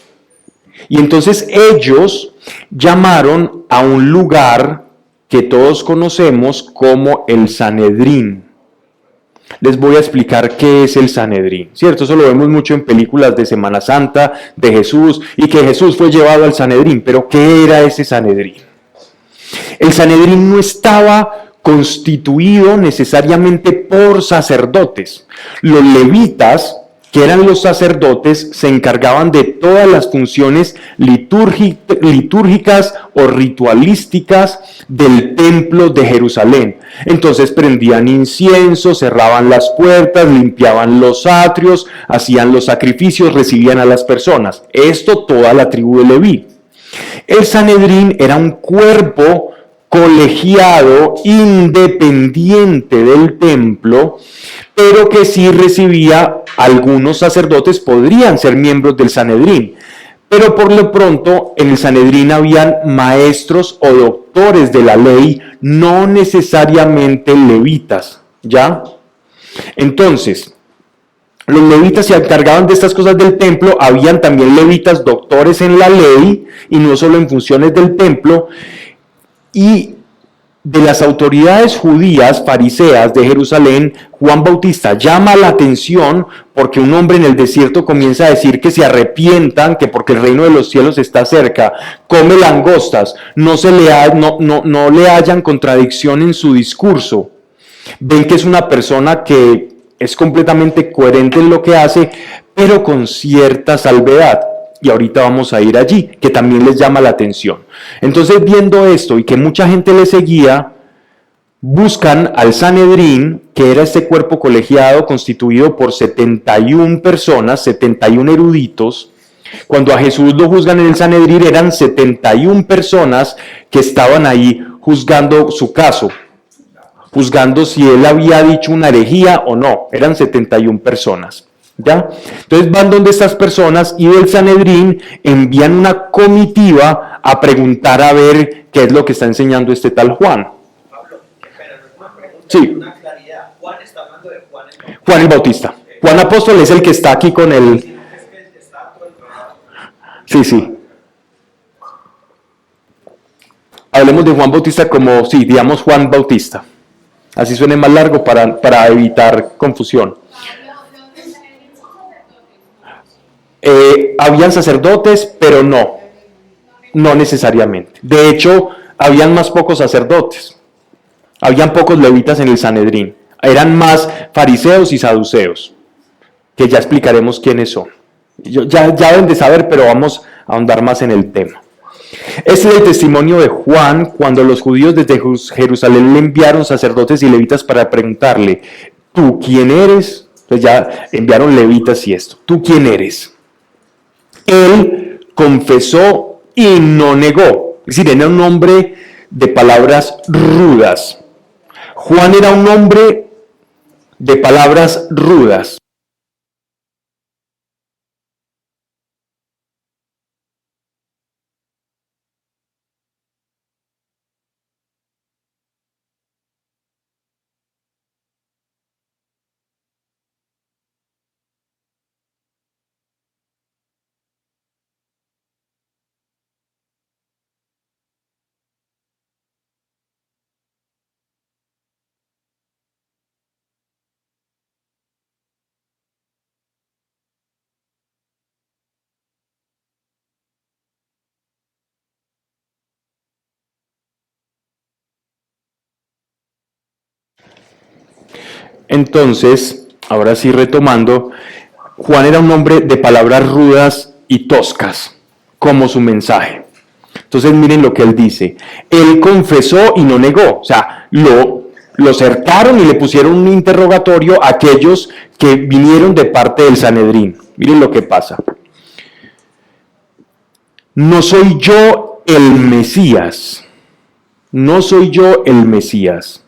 Y entonces ellos llamaron a un lugar que todos conocemos como el Sanedrín. Les voy a explicar qué es el Sanedrín, ¿cierto? Eso lo vemos mucho en películas de Semana Santa, de Jesús, y que Jesús fue llevado al Sanedrín. Pero ¿qué era ese Sanedrín? El Sanedrín no estaba constituido necesariamente por sacerdotes. Los levitas, que eran los sacerdotes, se encargaban de todas las funciones litúrgicas o ritualísticas del templo de Jerusalén. Entonces prendían incienso, cerraban las puertas, limpiaban los atrios, hacían los sacrificios, recibían a las personas. Esto toda la tribu de Leví. El Sanedrín era un cuerpo colegiado, independiente del templo, pero que sí recibía, algunos sacerdotes podrían ser miembros del Sanedrín, pero por lo pronto en el Sanedrín habían maestros o doctores de la ley, no necesariamente levitas, ¿ya? Entonces, los levitas se encargaban de estas cosas del templo, habían también levitas doctores en la ley, y no solo en funciones del templo, y de las autoridades judías, fariseas de Jerusalén, Juan Bautista llama la atención porque un hombre en el desierto comienza a decir que se arrepientan, que porque el reino de los cielos está cerca, come langostas, no le hallan contradicción en su discurso. Ven que es una persona que es completamente coherente en lo que hace, pero con cierta salvedad. Y ahorita vamos a ir allí, que también les llama la atención. Entonces, viendo esto y que mucha gente le seguía, buscan al Sanedrín, que era este cuerpo colegiado constituido por 71 personas, 71 eruditos. Cuando a Jesús lo juzgan en el Sanedrín, eran 71 personas que estaban ahí juzgando su caso, juzgando si él había dicho una herejía o no. Eran 71 personas. ¿Ya? Entonces van donde estas personas y del Sanedrín envían una comitiva a preguntar a ver qué es lo que está enseñando este tal Juan. Pablo, pero una pregunta, sí. Una claridad. Juan está hablando de Juan el Bautista. Juan el Bautista. Juan Apóstol es el que está aquí con el... Sí. Hablemos de Juan Bautista como, sí, digamos Juan Bautista. Así suene más largo para evitar confusión. Habían sacerdotes, pero no necesariamente. De hecho, habían más pocos sacerdotes, habían pocos levitas en el Sanedrín, eran más fariseos y saduceos, que ya explicaremos quiénes son. Ya deben de saber, pero vamos a ahondar más en el tema. Este es el testimonio de Juan cuando los judíos desde Jerusalén le enviaron sacerdotes y levitas para preguntarle, ¿tú quién eres? Entonces ya enviaron levitas y esto. ¿Tú quién eres? Él confesó y no negó. Es decir, era un hombre de palabras rudas. Juan era un hombre de palabras rudas. Entonces, ahora sí retomando, Juan era un hombre de palabras rudas y toscas, como su mensaje. Entonces miren lo que él dice. Él confesó y no negó. O sea, lo cercaron y le pusieron un interrogatorio a aquellos que vinieron de parte del Sanedrín. Miren lo que pasa. No soy yo el Mesías. No soy yo el Mesías.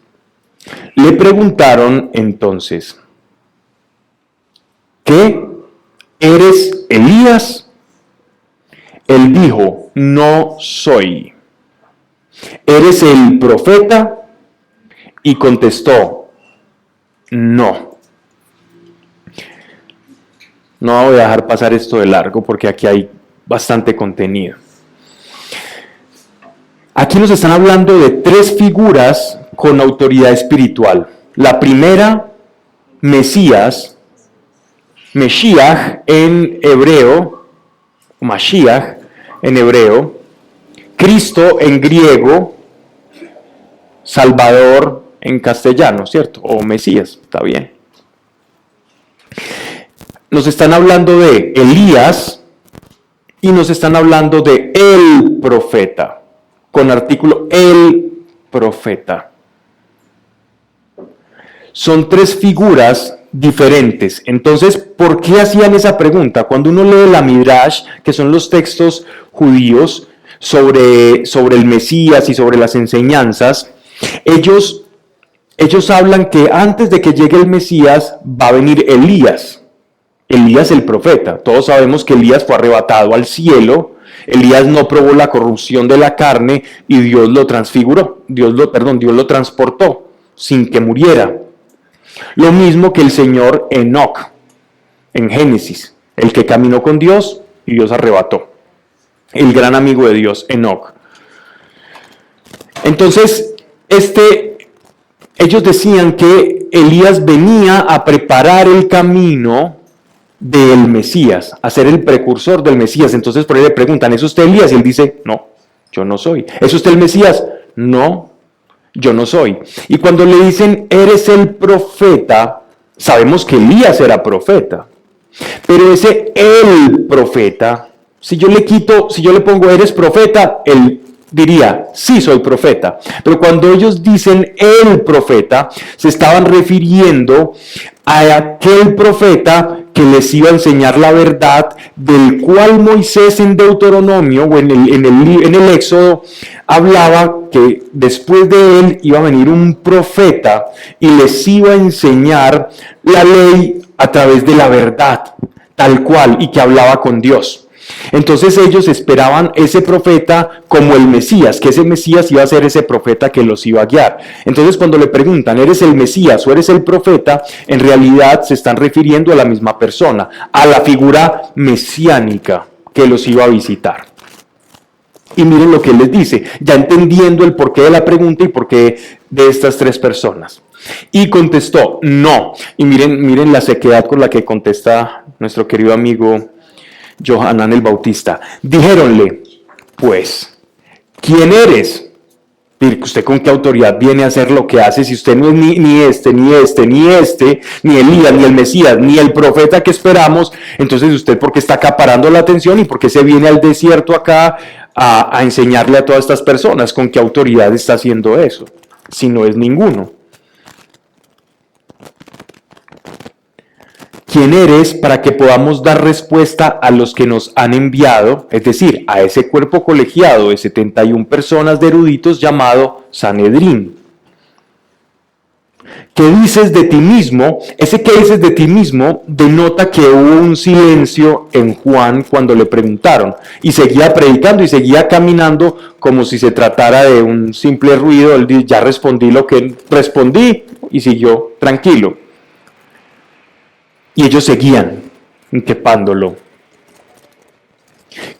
Le preguntaron entonces, ¿qué? ¿Eres Elías? Él dijo, no soy. ¿Eres el profeta? Y contestó, no. No voy a dejar pasar esto de largo porque aquí hay bastante contenido. Aquí nos están hablando de tres figuras con autoridad espiritual. La primera, Mesías, Meshiach en hebreo, Mashiach en hebreo, Cristo en griego, Salvador en castellano, ¿cierto? O Mesías, está bien. Nos están hablando de Elías y nos están hablando de el profeta, con artículo el profeta. Son tres figuras diferentes. Entonces, ¿por qué hacían esa pregunta? Cuando uno lee la Midrash, que son los textos judíos sobre el Mesías y sobre las enseñanzas, ellos hablan que antes de que llegue el Mesías va a venir Elías. Elías el profeta. Todos sabemos que Elías fue arrebatado al cielo. Elías no probó la corrupción de la carne y Dios lo transfiguró. Dios lo transportó sin que muriera. Lo mismo que el señor Enoc en Génesis, el que caminó con Dios y Dios arrebató. El gran amigo de Dios, Enoc. Entonces, ellos decían que Elías venía a preparar el camino del Mesías, a ser el precursor del Mesías. Entonces por ahí le preguntan, ¿es usted Elías? Y él dice, no, yo no soy. ¿Es usted el Mesías? No, yo no soy. Y cuando le dicen, eres el profeta, sabemos que Elías era profeta. Pero ese el profeta, si yo le pongo eres profeta, él diría, sí soy profeta. Pero cuando ellos dicen el profeta, se estaban refiriendo a aquel profeta que les iba a enseñar la verdad, del cual Moisés en Deuteronomio o en el Éxodo hablaba que después de él iba a venir un profeta y les iba a enseñar la ley a través de la verdad, tal cual, y que hablaba con Dios. Entonces ellos esperaban ese profeta como el Mesías, que ese Mesías iba a ser ese profeta que los iba a guiar. Entonces cuando le preguntan, ¿eres el Mesías o eres el profeta? En realidad se están refiriendo a la misma persona, a la figura mesiánica que los iba a visitar. Y miren lo que él les dice, ya entendiendo el porqué de la pregunta y porqué de estas tres personas. Y contestó, no. Y miren la sequedad con la que contesta nuestro querido amigo Yohanan el Bautista. Dijéronle, pues, ¿quién eres? ¿Usted con qué autoridad viene a hacer lo que hace si usted no es ni Elías, ni el Mesías, ni el profeta que esperamos? Entonces, ¿usted por qué está acaparando la atención y por qué se viene al desierto acá a enseñarle a todas estas personas? ¿Con qué autoridad está haciendo eso? Si no es ninguno. ¿Quién eres para que podamos dar respuesta a los que nos han enviado? Es decir, a ese cuerpo colegiado de 71 personas de eruditos llamado Sanedrín. ¿Qué dices de ti mismo? Ese que dices de ti mismo denota que hubo un silencio en Juan cuando le preguntaron. Y seguía predicando y seguía caminando como si se tratara de un simple ruido. Él dice, ya respondí lo que respondí, y siguió tranquilo. Y ellos seguían inquepándolo.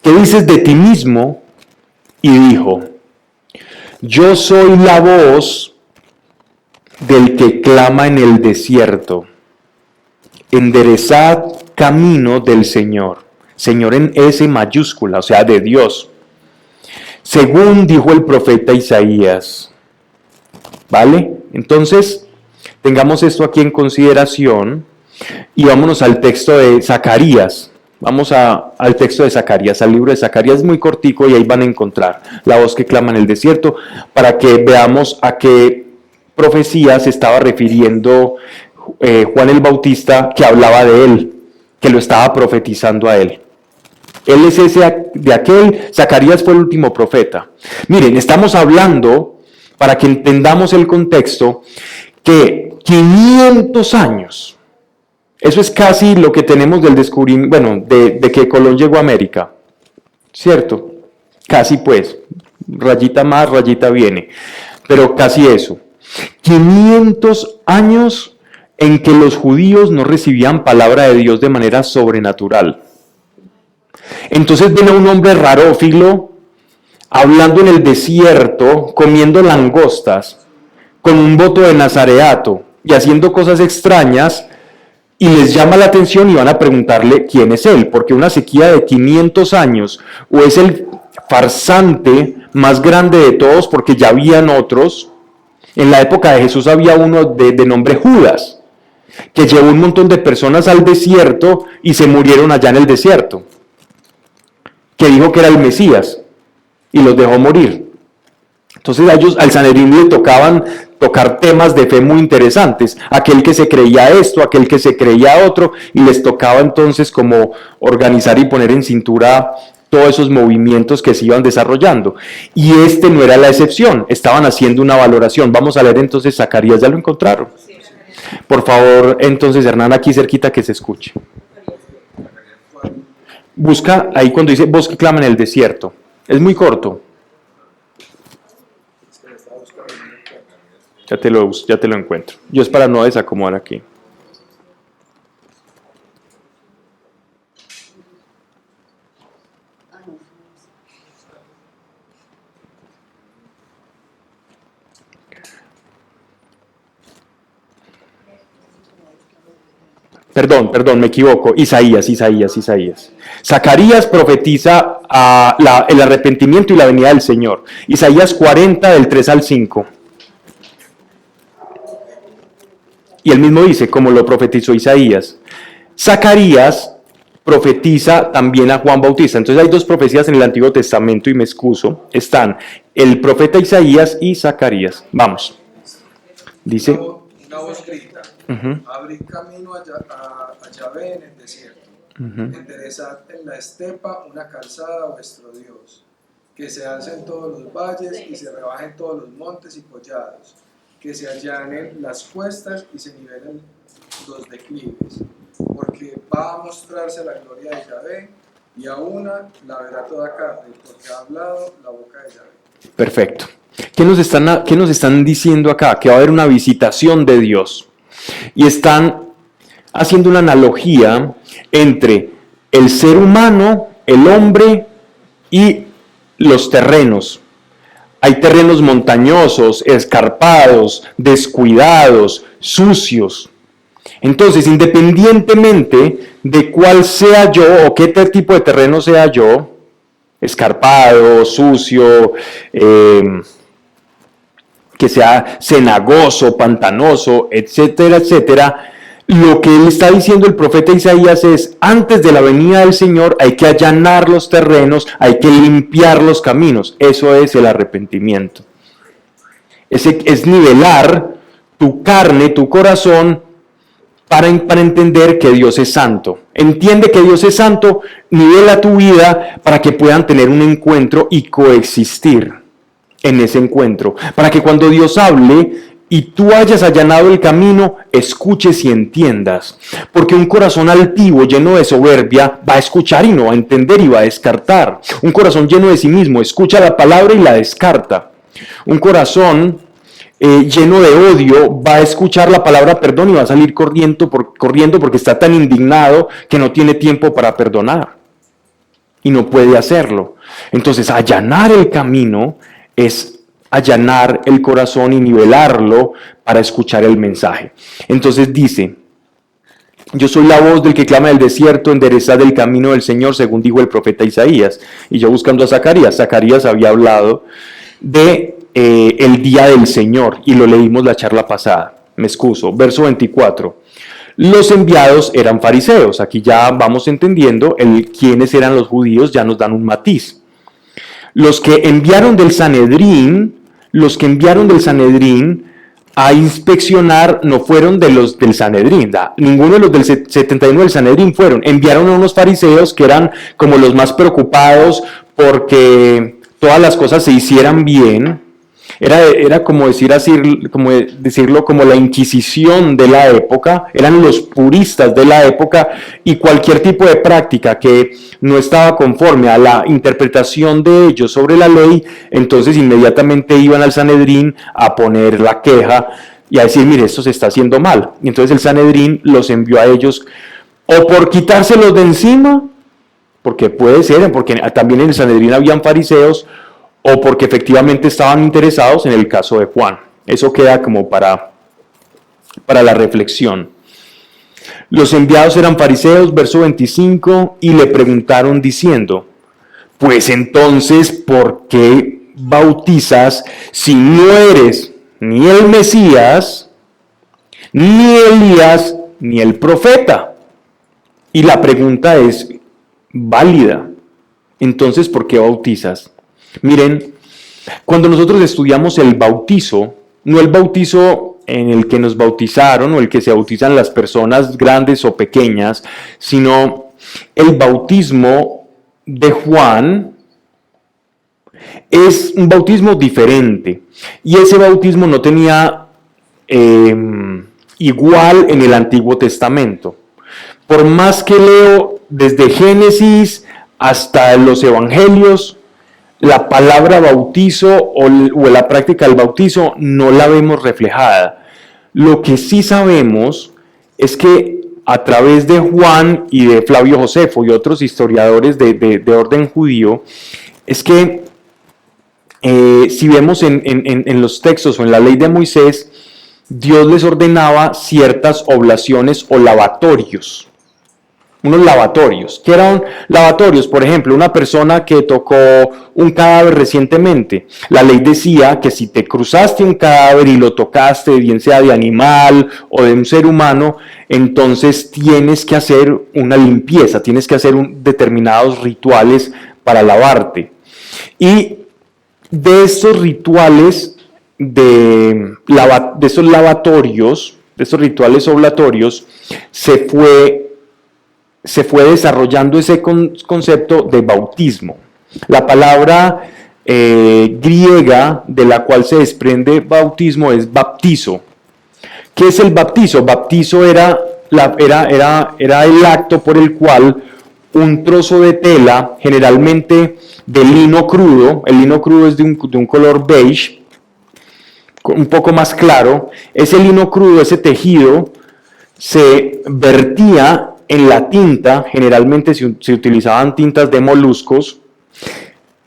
¿Qué dices de ti mismo? Y dijo, yo soy la voz del que clama en el desierto. Enderezad camino del Señor. Señor en S mayúscula, o sea, de Dios. Según dijo el profeta Isaías. ¿Vale? Entonces, tengamos esto aquí en consideración. Y vámonos al texto de Zacarías. Vamos al texto de Zacarías, al libro de Zacarías, es muy cortico y ahí van a encontrar la voz que clama en el desierto para que veamos a qué profecía se estaba refiriendo Juan el Bautista, que hablaba de él, que lo estaba profetizando a él. Él es ese de aquel, Zacarías fue el último profeta. Miren, estamos hablando, para que entendamos el contexto, que 500 años... Eso es casi lo que tenemos del descubrimiento, bueno, de que Colón llegó a América, ¿cierto? Casi pues, rayita más, rayita viene, pero casi eso. 500 años en que los judíos no recibían palabra de Dios de manera sobrenatural. Entonces viene un hombre rarófilo, hablando en el desierto, comiendo langostas, con un voto de nazareato y haciendo cosas extrañas, y les llama la atención y van a preguntarle quién es él, porque una sequía de 500 años, o es el farsante más grande de todos, porque ya habían otros. En la época de Jesús había uno de nombre Judas, que llevó un montón de personas al desierto y se murieron allá en el desierto, que dijo que era el Mesías y los dejó morir. Entonces a ellos, al Sanedrín le tocaban tocar temas de fe muy interesantes, aquel que se creía esto, aquel que se creía otro, y les tocaba entonces como organizar y poner en cintura todos esos movimientos que se iban desarrollando. Y este no era la excepción, estaban haciendo una valoración. Vamos a leer entonces Zacarías, ¿ya lo encontraron? Por favor, entonces Hernán, aquí cerquita que se escuche. Busca ahí cuando dice voz que clama en el desierto, es muy corto. Ya te lo encuentro. Yo es para no desacomodar aquí. Perdón, me equivoco. Isaías. Zacarías profetiza el arrepentimiento y la venida del Señor. Isaías 40, del 3 al 5. Y él mismo dice, como lo profetizó Isaías. Zacarías profetiza también a Juan Bautista. Entonces hay dos profecías en el Antiguo Testamento y me excuso. Están el profeta Isaías y Zacarías. Vamos. Dice. Una voz grita, abrid camino a Yahvé en el desierto. Enderezad en la estepa una calzada a vuestro Dios. Que se alcen todos los valles y se rebajen todos los montes y collados. Que se allanen las cuestas y se nivelen los declives, porque va a mostrarse la gloria de Yahvé, y a una la verá toda carne, porque ha hablado la boca de Yahvé. Perfecto. ¿Qué nos están diciendo acá? Que va a haber una visitación de Dios. Y están haciendo una analogía entre el ser humano, el hombre y los terrenos. Hay terrenos montañosos, escarpados, descuidados, sucios. Entonces, independientemente de cuál sea yo o qué tipo de terreno sea yo, escarpado, sucio, que sea cenagoso, pantanoso, etcétera, etcétera. Lo que él está diciendo el profeta Isaías es, antes de la venida del Señor hay que allanar los terrenos, hay que limpiar los caminos. Eso es el arrepentimiento. Es nivelar tu carne, tu corazón, para entender que Dios es santo. Entiende que Dios es santo, nivela tu vida para que puedan tener un encuentro y coexistir en ese encuentro. Para que cuando Dios hable y tú hayas allanado el camino, escuches y entiendas. Porque un corazón altivo, lleno de soberbia, va a escuchar y no va a entender y va a descartar. Un corazón lleno de sí mismo, escucha la palabra y la descarta. Un corazón lleno de odio va a escuchar la palabra perdón y va a salir corriendo porque está tan indignado que no tiene tiempo para perdonar. Y no puede hacerlo. Entonces, allanar el camino es allanar el corazón y nivelarlo para escuchar el mensaje. Entonces dice, yo soy la voz del que clama del desierto, enderezad el camino del Señor, según dijo el profeta Isaías. Y yo buscando a Zacarías había hablado de el día del Señor, y lo leímos la charla pasada. Me excuso. Verso 24. Los enviados eran fariseos. Aquí ya vamos entendiendo quiénes eran los judíos, ya nos dan un matiz. Los que enviaron del Sanedrín a inspeccionar no fueron de los del Sanedrín, ninguno de los del 79 del Sanedrín fueron, enviaron a unos fariseos que eran como los más preocupados porque todas las cosas se hicieran bien. Era como decirlo, como la Inquisición de la época, eran los puristas de la época, y cualquier tipo de práctica que no estaba conforme a la interpretación de ellos sobre la ley, entonces inmediatamente iban al Sanedrín a poner la queja y a decir, mire, esto se está haciendo mal. Y entonces el Sanedrín los envió a ellos o por quitárselos de encima, porque puede ser, porque también en el Sanedrín habían fariseos, o porque efectivamente estaban interesados en el caso de Juan. Eso queda como para la reflexión. Los enviados eran fariseos, verso 25, y le preguntaron diciendo, pues entonces, ¿por qué bautizas si no eres ni el Mesías, ni Elías, ni el profeta? Y la pregunta es válida. Entonces, ¿por qué bautizas? Miren, cuando nosotros estudiamos el bautizo, no el bautizo en el que nos bautizaron o el que se bautizan las personas grandes o pequeñas, sino el bautismo de Juan es un bautismo diferente. Y ese bautismo no tenía igual en el Antiguo Testamento. Por más que leo desde Génesis hasta los Evangelios, la palabra bautizo o la práctica del bautizo no la vemos reflejada. Lo que sí sabemos es que a través de Juan y de Flavio Josefo y otros historiadores de orden judío, es que si vemos en los textos o en la ley de Moisés, Dios les ordenaba ciertas oblaciones o lavatorios. Unos lavatorios. ¿Qué eran lavatorios? Por ejemplo, una persona que tocó un cadáver recientemente. La ley decía que si te cruzaste un cadáver y lo tocaste, bien sea de animal o de un ser humano, entonces tienes que hacer una limpieza, tienes que hacer determinados rituales para lavarte. Y de estos rituales, de esos lavatorios, de estos rituales oblatorios, se fue desarrollando ese concepto de bautismo. La palabra griega de la cual se desprende bautismo es baptizo. ¿Qué es el baptizo? Baptizo era el acto por el cual un trozo de tela, generalmente de lino crudo, el lino crudo es de un color beige, un poco más claro, ese lino crudo, ese tejido, se vertía en la tinta, generalmente se utilizaban tintas de moluscos,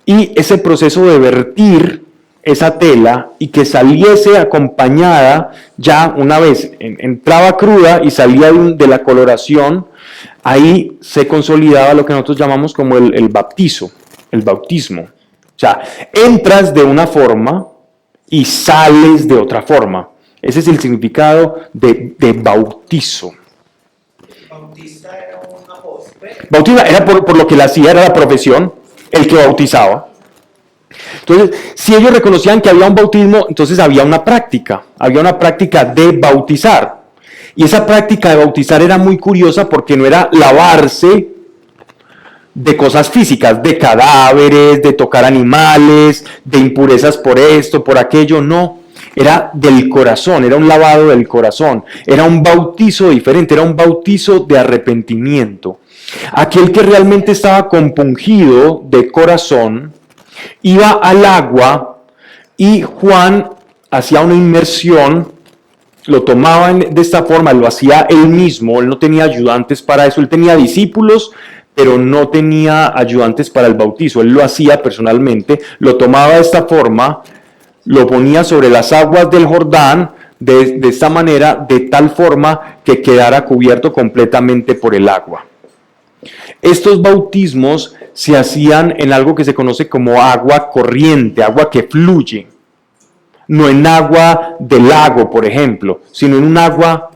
y ese proceso de vertir esa tela y que saliese acompañada, ya una vez entraba cruda y salía de la coloración, ahí se consolidaba lo que nosotros llamamos como el bautismo. O sea, entras de una forma y sales de otra forma. Ese es el significado de bautizo. Bautista era un apóstol. Bautista era por lo que él hacía, era la profesión, el que bautizaba. Entonces, si ellos reconocían que había un bautismo, entonces había una práctica de bautizar. Y esa práctica de bautizar era muy curiosa porque no era lavarse de cosas físicas, de cadáveres, de tocar animales, de impurezas por esto, por aquello, no. Era del corazón, era un lavado del corazón, era un bautizo diferente, era un bautizo de arrepentimiento. Aquel que realmente estaba compungido de corazón iba al agua y Juan hacía una inmersión, lo tomaba de esta forma, lo hacía él mismo, él no tenía ayudantes para eso, él tenía discípulos, pero no tenía ayudantes para el bautizo, él lo hacía personalmente, lo tomaba de esta forma, lo ponía sobre las aguas del Jordán, de esta manera, de tal forma que quedara cubierto completamente por el agua. Estos bautismos se hacían en algo que se conoce como agua corriente, agua que fluye. No en agua del lago, por ejemplo, sino en un agua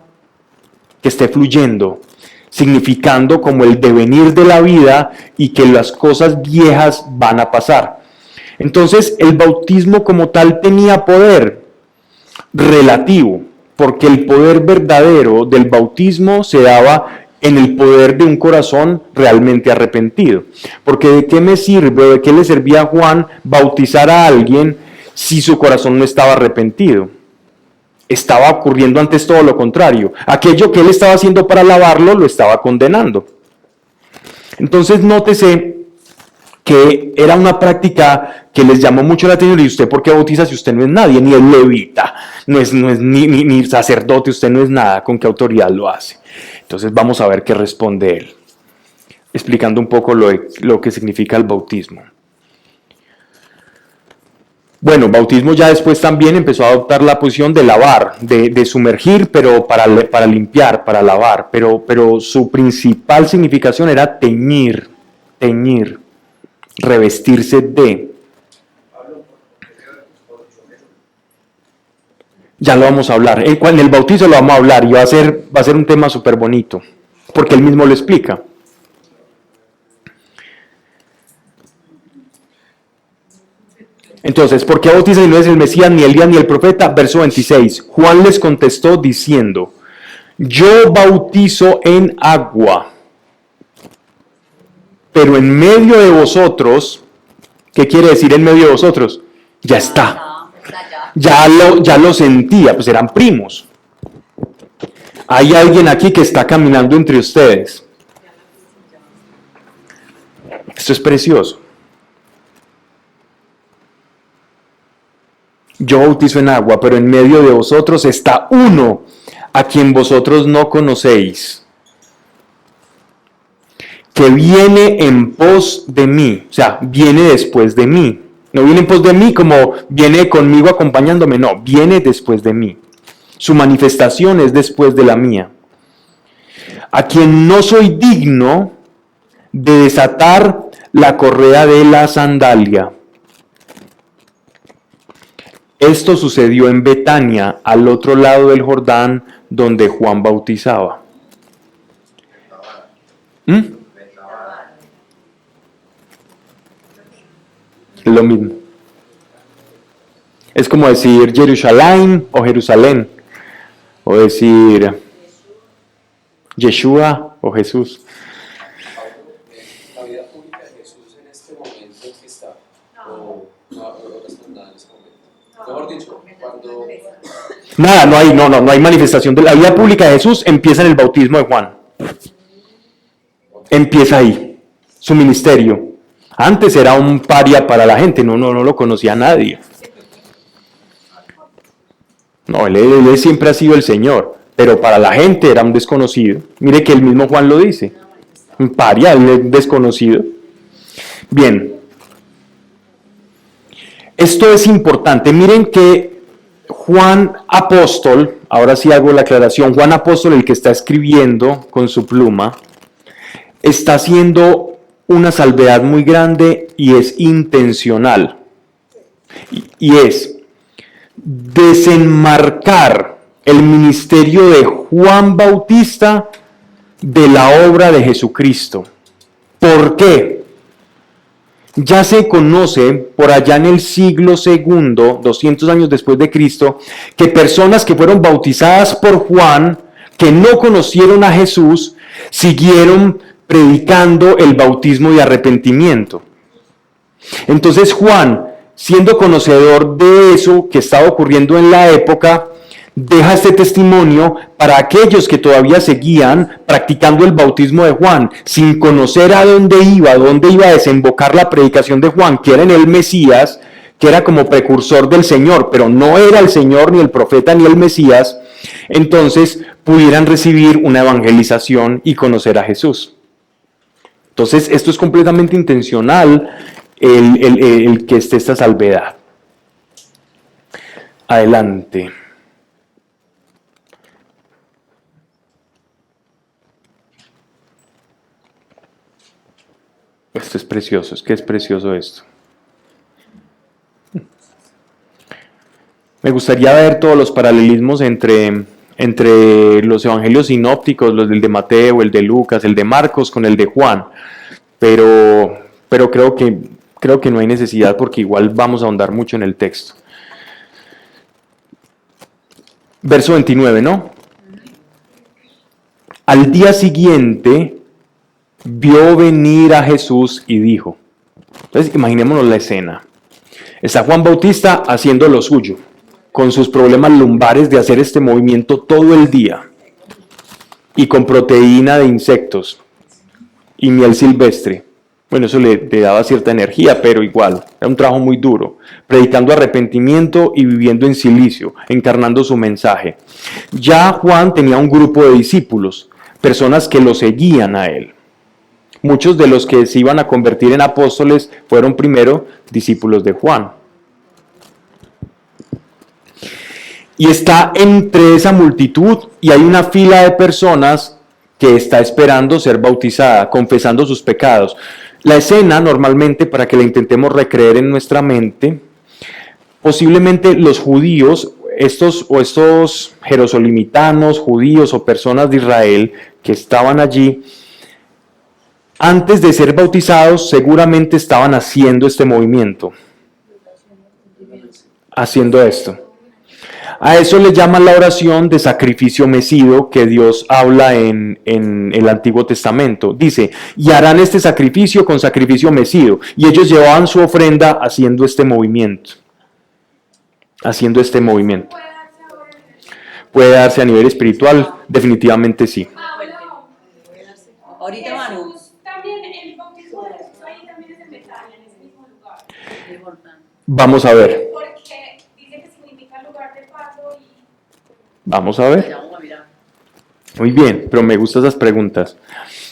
que esté fluyendo, significando como el devenir de la vida y que las cosas viejas van a pasar. Entonces, el bautismo como tal tenía poder relativo, porque el poder verdadero del bautismo se daba en el poder de un corazón realmente arrepentido. Porque ¿de qué me sirve, de qué le servía a Juan bautizar a alguien si su corazón no estaba arrepentido? Estaba ocurriendo antes todo lo contrario. Aquello que él estaba haciendo para lavarlo lo estaba condenando. Entonces nótese que era una práctica que les llamó mucho la atención. ¿Y usted por qué bautiza si usted no es nadie? Ni es levita, no es ni sacerdote, usted no es nada. ¿Con qué autoridad lo hace? Entonces vamos a ver qué responde él, explicando un poco lo que significa el bautismo. Bueno, bautismo ya después también empezó a adoptar la posición de lavar, de sumergir, pero para limpiar, para lavar. Pero su principal significación era teñir, revestirse de. Ya lo vamos a hablar. En el bautizo lo vamos a hablar y va a ser un tema súper bonito, porque él mismo lo explica. Entonces, ¿por qué bautiza y no es el Mesías, ni Elías, ni el profeta? Verso 26. Juan les contestó diciendo: yo bautizo en agua, pero en medio de vosotros, ¿qué quiere decir en medio de vosotros? Ya está. Ya lo sentía, pues eran primos. Hay alguien aquí que está caminando entre ustedes. Esto es precioso. Yo bautizo en agua, pero en medio de vosotros está uno a quien vosotros no conocéis, que viene en pos de mí, o sea, viene después de mí. No viene en pos de mí como viene conmigo acompañándome, no, viene después de mí. Su manifestación es después de la mía. A quien no soy digno de desatar la correa de la sandalia. Esto sucedió en Betania, al otro lado del Jordán, donde Juan bautizaba. Lo mismo. Es como decir Jerusalén o Jerusalén, o decir Yeshua o Jesús. La vida pública de Jesús en este momento en que está, o no está nada en este momento. Mejor dicho, cuando... Nada, no hay manifestación de la vida pública de Jesús, empieza en el bautismo de Juan. Empieza ahí, su ministerio. Antes era un paria para la gente, no lo conocía nadie. No, él siempre ha sido el Señor, pero para la gente era un desconocido. Mire que el mismo Juan lo dice. Un paria, un desconocido. Bien. Esto es importante. Miren que Juan Apóstol, ahora sí hago la aclaración, Juan Apóstol, el que está escribiendo con su pluma, está haciendo una salvedad muy grande y es intencional. Y es, desenmarcar el ministerio de Juan Bautista de la obra de Jesucristo. ¿Por qué? Ya se conoce por allá en el siglo II, 200 años después de Cristo, que personas que fueron bautizadas por Juan, que no conocieron a Jesús, siguieron predicando el bautismo de arrepentimiento. Entonces Juan, siendo conocedor de eso que estaba ocurriendo en la época, deja este testimonio para aquellos que todavía seguían practicando el bautismo de Juan, sin conocer a dónde iba a desembocar la predicación de Juan, que era en el Mesías, que era como precursor del Señor, pero no era el Señor, ni el profeta, ni el Mesías. Entonces pudieran recibir una evangelización y conocer a Jesús. Entonces esto es completamente intencional, el que esté esta salvedad. Adelante. Esto es precioso, es que es precioso esto. Me gustaría ver todos los paralelismos entre los evangelios sinópticos, los del de Mateo, el de Lucas, el de Marcos con el de Juan, pero creo que no hay necesidad porque igual vamos a ahondar mucho en el texto. Verso 29, ¿no? Al día siguiente vio venir a Jesús y dijo. Entonces imaginémonos la escena. Está Juan Bautista haciendo lo suyo, con sus problemas lumbares de hacer este movimiento todo el día, y con proteína de insectos y miel silvestre. Bueno, eso le daba cierta energía, pero igual, era un trabajo muy duro, predicando arrepentimiento y viviendo en silicio, encarnando su mensaje. Ya Juan tenía un grupo de discípulos, personas que lo seguían a él. Muchos de los que se iban a convertir en apóstoles fueron primero discípulos de Juan. Y está entre esa multitud y hay una fila de personas que está esperando ser bautizada, confesando sus pecados. La escena, normalmente, para que la intentemos recrear en nuestra mente, posiblemente los judíos, estos jerosolimitanos, judíos o personas de Israel que estaban allí, antes de ser bautizados, seguramente estaban haciendo este movimiento, haciendo esto. A eso le llaman la oración de sacrificio mecido que Dios habla en el Antiguo Testamento. Dice, y harán este sacrificio con sacrificio mecido. Y ellos llevaban su ofrenda haciendo este movimiento. Haciendo este movimiento. ¿Puede darse a nivel espiritual? Definitivamente sí. Ahorita, Manu. También el bautismo de Jesús ahí también es en Betania, en ese mismo lugar. Vamos a ver. Porque dice que significa lugar de paso y... Vamos a ver. Vamos a mirar. Muy bien, pero me gustan esas preguntas.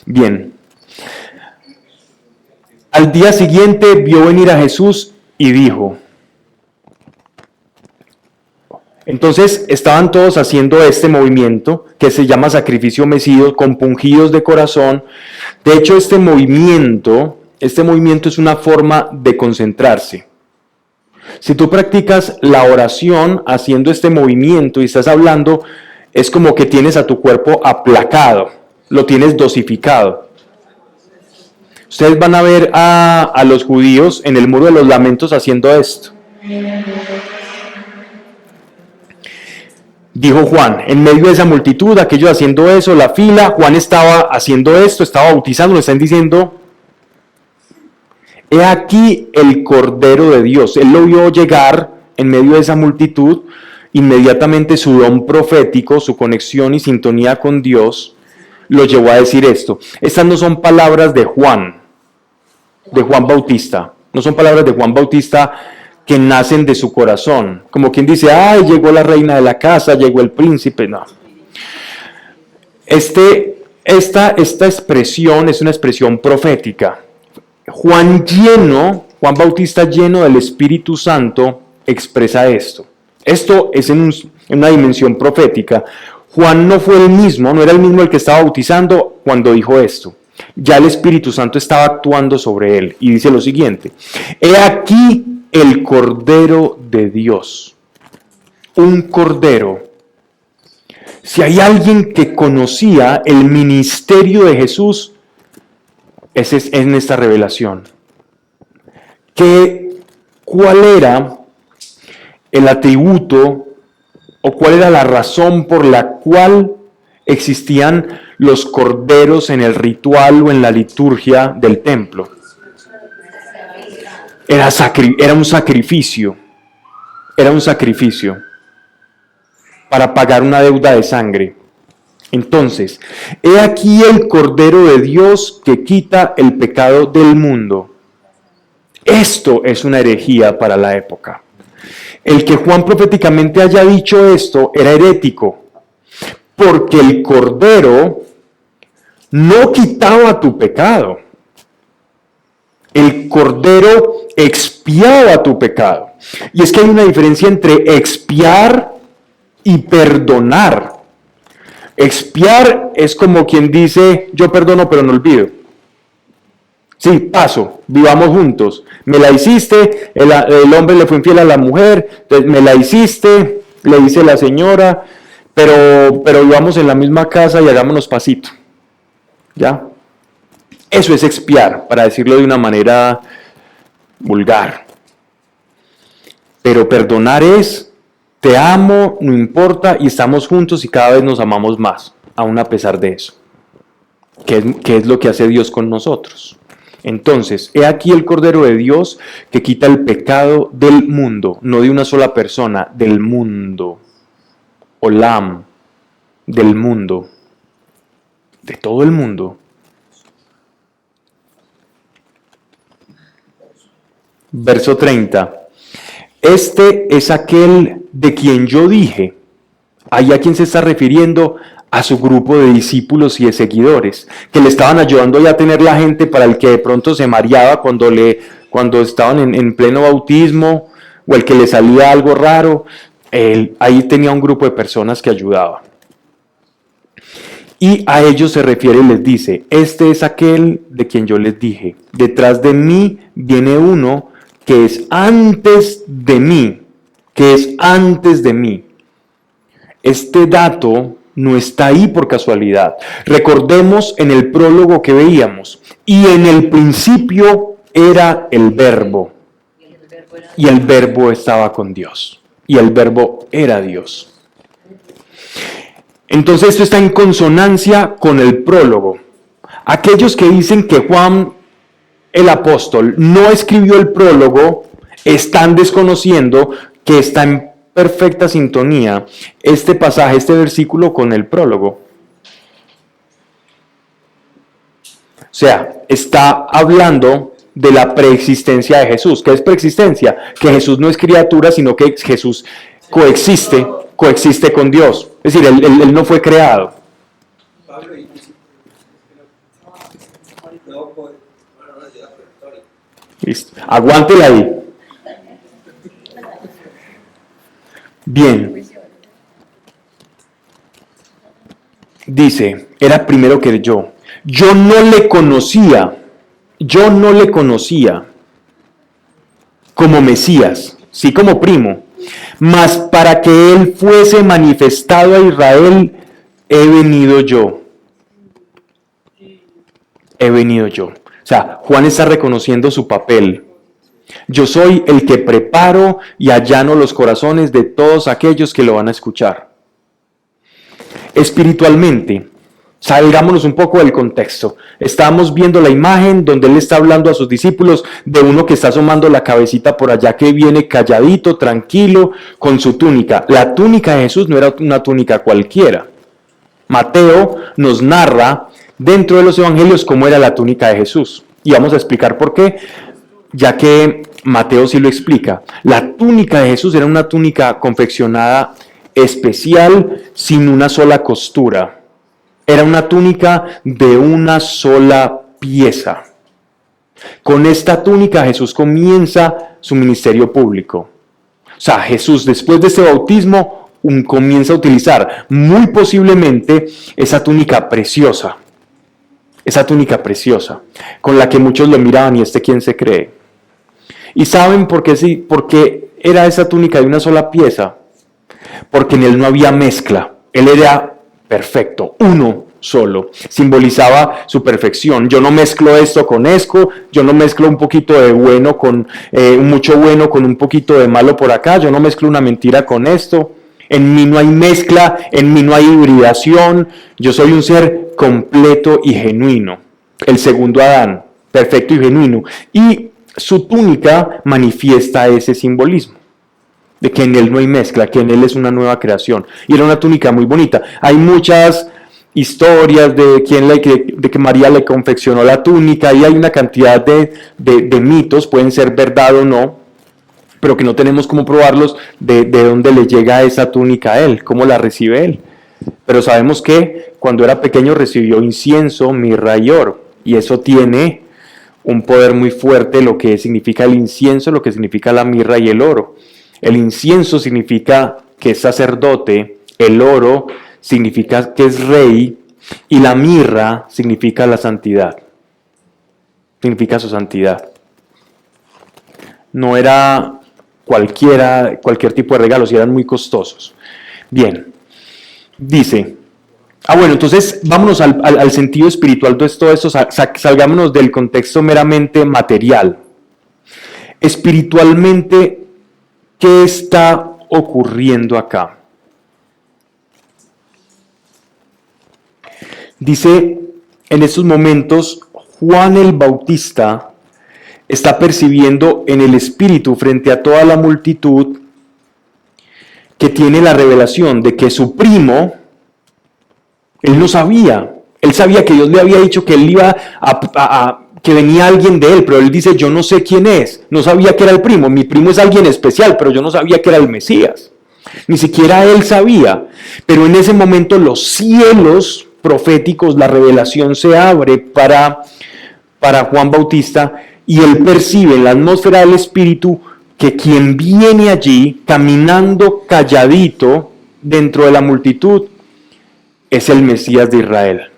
Bien. Al día siguiente vio venir a Jesús y dijo. Entonces estaban todos haciendo este movimiento que se llama sacrificio mecido, compungidos de corazón. De hecho, este movimiento es una forma de concentrarse. Si tú practicas la oración haciendo este movimiento y estás hablando, es como que tienes a tu cuerpo aplacado, lo tienes dosificado. Ustedes van a ver a los judíos en el Muro de los Lamentos haciendo esto. Dijo Juan, en medio de esa multitud, aquellos haciendo eso, la fila, Juan estaba haciendo esto, estaba bautizando, le están diciendo, he aquí el Cordero de Dios. Él lo vio llegar en medio de esa multitud, inmediatamente su don profético, su conexión y sintonía con Dios, lo llevó a decir esto. Estas no son palabras de Juan Bautista, no son palabras de Juan Bautista que nacen de su corazón, como quien dice, ay, llegó la reina de la casa, llegó el príncipe, no. Esta expresión es una expresión profética. Juan Bautista lleno del Espíritu Santo expresa esto. Esto es en una dimensión profética. Juan no fue el mismo, no era el mismo el que estaba bautizando cuando dijo esto. Ya el Espíritu Santo estaba actuando sobre él y dice lo siguiente, he aquí el Cordero de Dios. un cordero. Si hay alguien que conocía el ministerio de Jesús, ese es en esta revelación. ¿Cuál era el atributo o cuál era la razón por la cual existían los corderos en el ritual o en la liturgia del templo? Era un sacrificio. Era un sacrificio para pagar una deuda de sangre. Entonces, he aquí el Cordero de Dios que quita el pecado del mundo. Esto es una herejía para la época. El que Juan proféticamente haya dicho esto era herético, porque el Cordero no quitaba tu pecado. El Cordero expiaba tu pecado. Y es que hay una diferencia entre expiar y perdonar. Expiar es como quien dice, yo perdono pero no olvido. Sí, paso, vivamos juntos. Me la hiciste, el hombre le fue infiel a la mujer, entonces me la hiciste, le dice la señora, pero vivamos en la misma casa y hagámonos pasito. ¿Ya? Eso es expiar, para decirlo de una manera vulgar. Pero perdonar es, te amo, no importa, y estamos juntos y cada vez nos amamos más, aún a pesar de eso. ¿Qué es lo que hace Dios con nosotros? Entonces, he aquí el Cordero de Dios que quita el pecado del mundo, no de una sola persona, del mundo. Olam, del mundo, de todo el mundo. Verso 30. Este es aquel de quien yo dije. Ahí a quien se está refiriendo, a su grupo de discípulos y de seguidores, que le estaban ayudando ya a tener la gente para el que de pronto se mareaba cuando estaban en pleno bautismo, o el que le salía algo raro. Ahí tenía un grupo de personas que ayudaba. Y a ellos se refiere y les dice, este es aquel de quien yo les dije, detrás de mí viene uno que es antes de mí, Este dato no está ahí por casualidad. Recordemos en el prólogo que veíamos, y en el principio era el Verbo, y el Verbo estaba con Dios, y el Verbo era Dios. Entonces esto está en consonancia con el prólogo. Aquellos que dicen que Juan el apóstol no escribió el prólogo están desconociendo que está en perfecta sintonía este pasaje, este versículo con el prólogo. O sea, está hablando de la preexistencia de Jesús. ¿Qué es preexistencia? Que Jesús no es criatura, sino que Jesús coexiste con Dios. Es decir, él no fue creado. Listo. Aguántela ahí. Bien. Dice, era primero que yo. Yo no le conocía como Mesías, sí como primo, mas para que él fuese manifestado a Israel, he venido yo. O sea, Juan está reconociendo su papel. Yo soy el que preparo y allano los corazones de todos aquellos que lo van a escuchar. Espiritualmente, salgámonos un poco del contexto. Estamos viendo la imagen donde él está hablando a sus discípulos de uno que está asomando la cabecita por allá, que viene calladito, tranquilo, con su túnica. La túnica de Jesús no era una túnica cualquiera. Mateo nos narra dentro de los evangelios cómo era la túnica de Jesús. Y vamos a explicar por qué, ya que Mateo sí lo explica. La túnica de Jesús era una túnica confeccionada especial, sin una sola costura. Era una túnica de una sola pieza. Con esta túnica Jesús comienza su ministerio público. O sea, Jesús después de este bautismo comienza a utilizar muy posiblemente esa túnica preciosa. Con la que muchos lo miraban y ¿quién se cree? ¿Y saben por qué sí? Porque era esa túnica de una sola pieza. porque en él no había mezcla. Él era perfecto, uno solo. Simbolizaba su perfección. Yo no mezclo esto con esto, yo no mezclo un poquito de bueno con mucho bueno con un poquito de malo por acá, yo no mezclo una mentira con esto. En mí no hay mezcla, en mí no hay hibridación. Yo soy un ser completo y genuino. El segundo Adán, perfecto y genuino. Y su túnica manifiesta ese simbolismo de que en él no hay mezcla, que en él es una nueva creación. Y era una túnica muy bonita. Hay muchas historias de que María le confeccionó la túnica, y hay una cantidad de mitos, pueden ser verdad o no, pero que no tenemos cómo probarlos, de dónde le llega esa túnica a él, cómo la recibe él. Pero sabemos que cuando era pequeño recibió incienso, mirra y oro, y eso tiene un poder muy fuerte, lo que significa el incienso, lo que significa la mirra y el oro. El incienso significa que es sacerdote, el oro significa que es rey, y la mirra significa la santidad, significa su santidad. No era cualquier tipo de regalos, y eran muy costosos. Bien, dice, bueno, entonces vámonos al sentido espiritual de todo esto, salgámonos del contexto meramente material. Espiritualmente, ¿qué está ocurriendo acá? Dice, en estos momentos, Juan el Bautista está percibiendo en el Espíritu, frente a toda la multitud, que tiene la revelación de que su primo, él no sabía, él sabía que Dios le había dicho que él iba que venía alguien de él, pero él dice, yo no sé quién es, no sabía que era el primo, mi primo es alguien especial, pero yo no sabía que era el Mesías, ni siquiera él sabía. Pero en ese momento los cielos proféticos, la revelación se abre para Juan Bautista, y él percibe en la atmósfera del Espíritu que quien viene allí caminando calladito dentro de la multitud es el Mesías de Israel,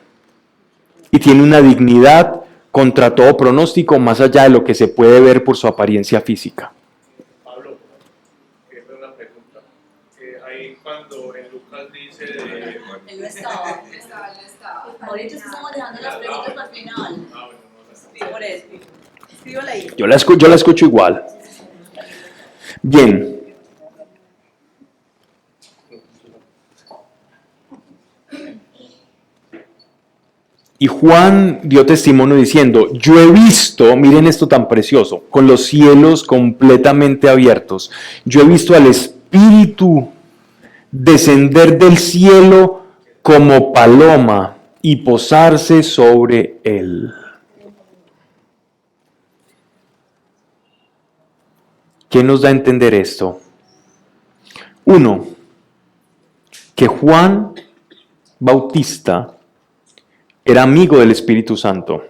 y tiene una dignidad contra todo pronóstico, más allá de lo que se puede ver por su apariencia física. Pablo, es una pregunta. Ahí cuando en Lucas dice de... Él no estaba. Por eso estamos dejando las preguntas para el final. Sí, por eso. Escríbala ahí. Yo la escucho igual. Bien. Y Juan dio testimonio diciendo, yo he visto, miren esto tan precioso, con los cielos completamente abiertos, yo he visto al Espíritu descender del cielo como paloma y posarse sobre él. ¿Qué nos da a entender esto? Uno, que Juan Bautista era amigo del Espíritu Santo,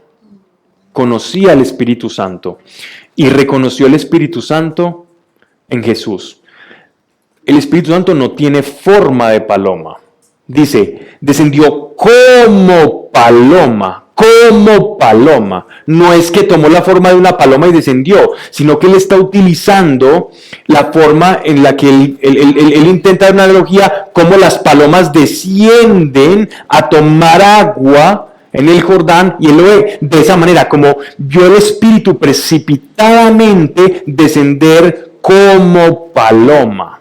conocía al Espíritu Santo y reconoció el Espíritu Santo en Jesús. El Espíritu Santo no tiene forma de paloma. Dice, descendió como paloma, como paloma. No es que tomó la forma de una paloma y descendió, sino que él está utilizando la forma en la que él intenta dar una analogía, como las palomas descienden a tomar agua en el Jordán, y él lo ve de esa manera, como vio el Espíritu precipitadamente descender como paloma.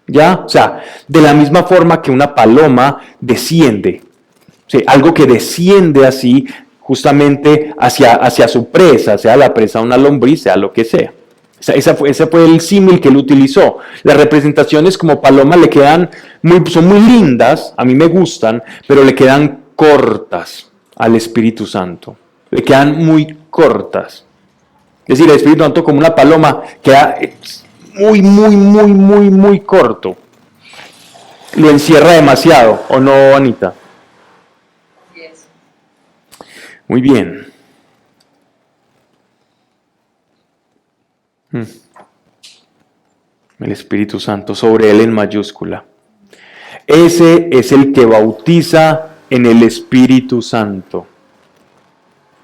¿Ya? O sea, de la misma forma que una paloma desciende. O sea, algo que desciende así, justamente hacia su presa, sea la presa una lombriz, sea lo que sea. Ese fue el símil que él utilizó. Las representaciones como paloma le quedan son muy lindas, a mí me gustan, pero le quedan cortas al Espíritu Santo. Le quedan muy cortas. Es decir, el Espíritu Santo como una paloma queda muy corto. Lo encierra demasiado, ¿o no, Anita? Yes. Muy bien. El Espíritu Santo sobre él en mayúscula. Ese es el que bautiza en el Espíritu Santo.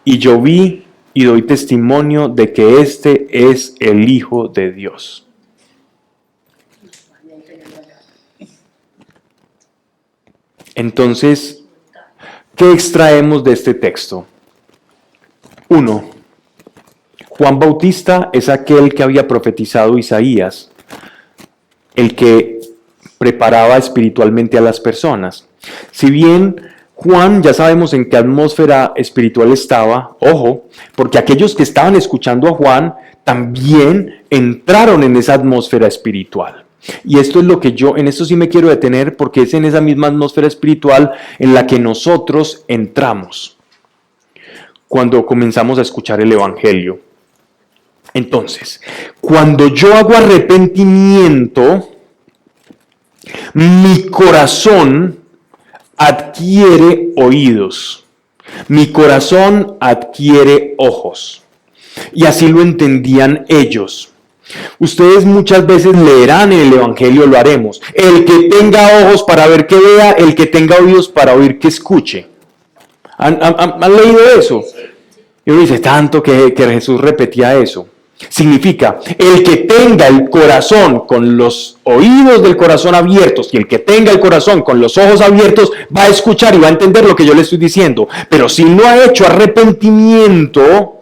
Y yo vi y doy testimonio de que este es el Hijo de Dios. Entonces, ¿qué extraemos de este texto? 1. Juan Bautista es aquel que había profetizado Isaías, el que preparaba espiritualmente a las personas. Si bien Juan, ya sabemos en qué atmósfera espiritual estaba, ojo, porque aquellos que estaban escuchando a Juan también entraron en esa atmósfera espiritual. Y esto es lo que en esto sí me quiero detener, porque es en esa misma atmósfera espiritual en la que nosotros entramos cuando comenzamos a escuchar el Evangelio. Entonces, cuando yo hago arrepentimiento, mi corazón adquiere oídos, mi corazón adquiere ojos. Y así lo entendían ellos. Ustedes muchas veces leerán en el Evangelio, lo haremos. El que tenga ojos para ver que vea, el que tenga oídos para oír que escuche. ¿Han leído eso? Y uno dice, tanto que Jesús repetía eso. Significa, el que tenga el corazón con los oídos del corazón abiertos y el que tenga el corazón con los ojos abiertos va a escuchar y va a entender lo que yo le estoy diciendo. Pero si no ha hecho arrepentimiento,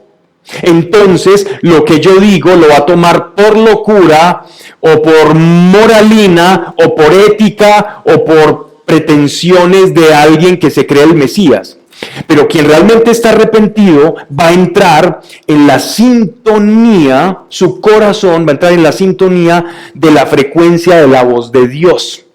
entonces lo que yo digo lo va a tomar por locura o por moralina o por ética o por pretensiones de alguien que se cree el Mesías. Pero quien realmente está arrepentido va a entrar en la sintonía, su corazón va a entrar en la sintonía de la frecuencia de la voz de Dios.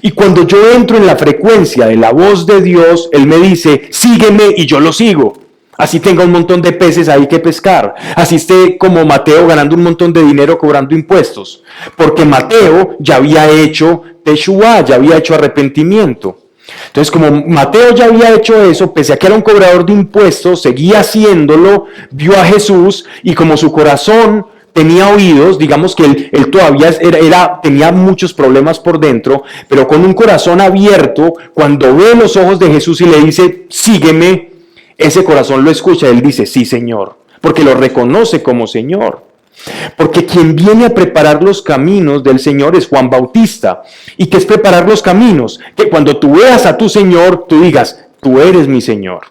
Y cuando yo entro en la frecuencia de la voz de Dios, Él me dice, sígueme y yo lo sigo. Así tenga un montón de peces ahí que pescar. Así esté como Mateo ganando un montón de dinero cobrando impuestos. Porque Mateo ya había hecho Teshuvá, ya había hecho arrepentimiento. Entonces, como Mateo ya había hecho eso, pese a que era un cobrador de impuestos, seguía haciéndolo, vio a Jesús y como su corazón tenía oídos, digamos que él todavía tenía muchos problemas por dentro, pero con un corazón abierto, cuando ve los ojos de Jesús y le dice, sígueme, ese corazón lo escucha, él dice, sí, Señor, porque lo reconoce como Señor. Porque quien viene a preparar los caminos del Señor es Juan Bautista. ¿Y qué es preparar los caminos? Que cuando tú veas a tu Señor, tú digas, tú eres mi Señor.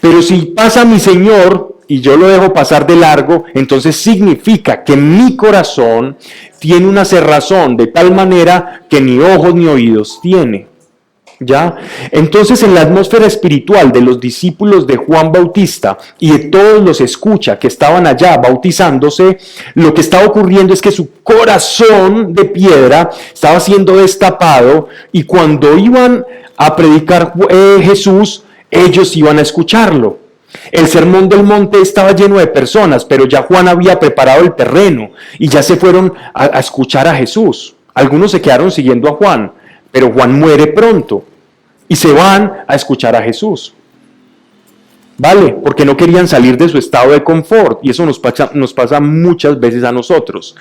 Pero si pasa mi Señor y yo lo dejo pasar de largo, entonces significa que mi corazón tiene una cerrazón de tal manera que ni ojos ni oídos tiene. ¿Ya? Entonces en la atmósfera espiritual de los discípulos de Juan Bautista y de todos los escucha que estaban allá bautizándose, lo que estaba ocurriendo es que su corazón de piedra estaba siendo destapado y cuando iban a predicar Jesús, ellos iban a escucharlo. El sermón del monte estaba lleno de personas, pero ya Juan había preparado el terreno y ya se fueron a escuchar a Jesús. Algunos se quedaron siguiendo a Juan, pero Juan muere pronto y se van a escuchar a Jesús. ¿Vale? Porque no querían salir de su estado de confort. Y eso nos pasa muchas veces a nosotros.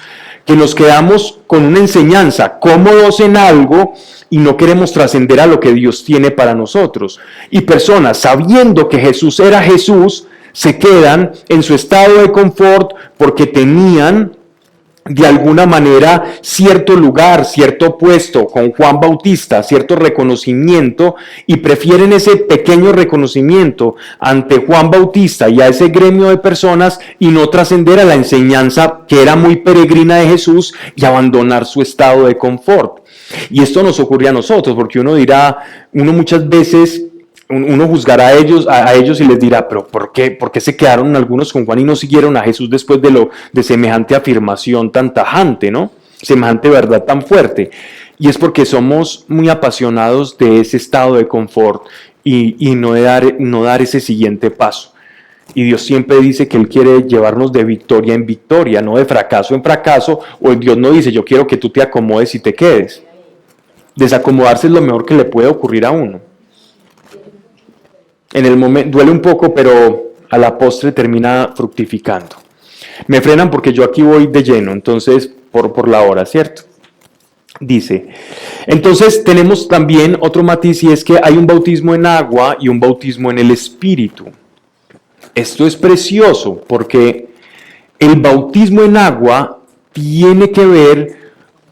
Que nos quedamos con una enseñanza, cómodos en algo y no queremos trascender a lo que Dios tiene para nosotros. Y personas, sabiendo que Jesús era Jesús, se quedan en su estado de confort porque tenían de alguna manera cierto lugar, cierto puesto con Juan Bautista, cierto reconocimiento y prefieren ese pequeño reconocimiento ante Juan Bautista y a ese gremio de personas y no trascender a la enseñanza que era muy peregrina de Jesús y abandonar su estado de confort. Y esto nos ocurre a nosotros porque uno muchas veces uno juzgará a ellos y les dirá, pero ¿por qué se quedaron algunos con Juan y no siguieron a Jesús después de semejante afirmación tan tajante, ¿no? Semejante verdad tan fuerte. Y es porque somos muy apasionados de ese estado de confort y no dar ese siguiente paso. Y Dios siempre dice que Él quiere llevarnos de victoria en victoria, no de fracaso en fracaso, o Dios no dice, yo quiero que tú te acomodes y te quedes. Desacomodarse es lo mejor que le puede ocurrir a uno. En el momento duele un poco, pero a la postre termina fructificando. Me frenan porque yo aquí voy de lleno, entonces por la hora, ¿cierto? Dice, entonces tenemos también otro matiz y es que hay un bautismo en agua y un bautismo en el Espíritu. Esto es precioso porque el bautismo en agua tiene que ver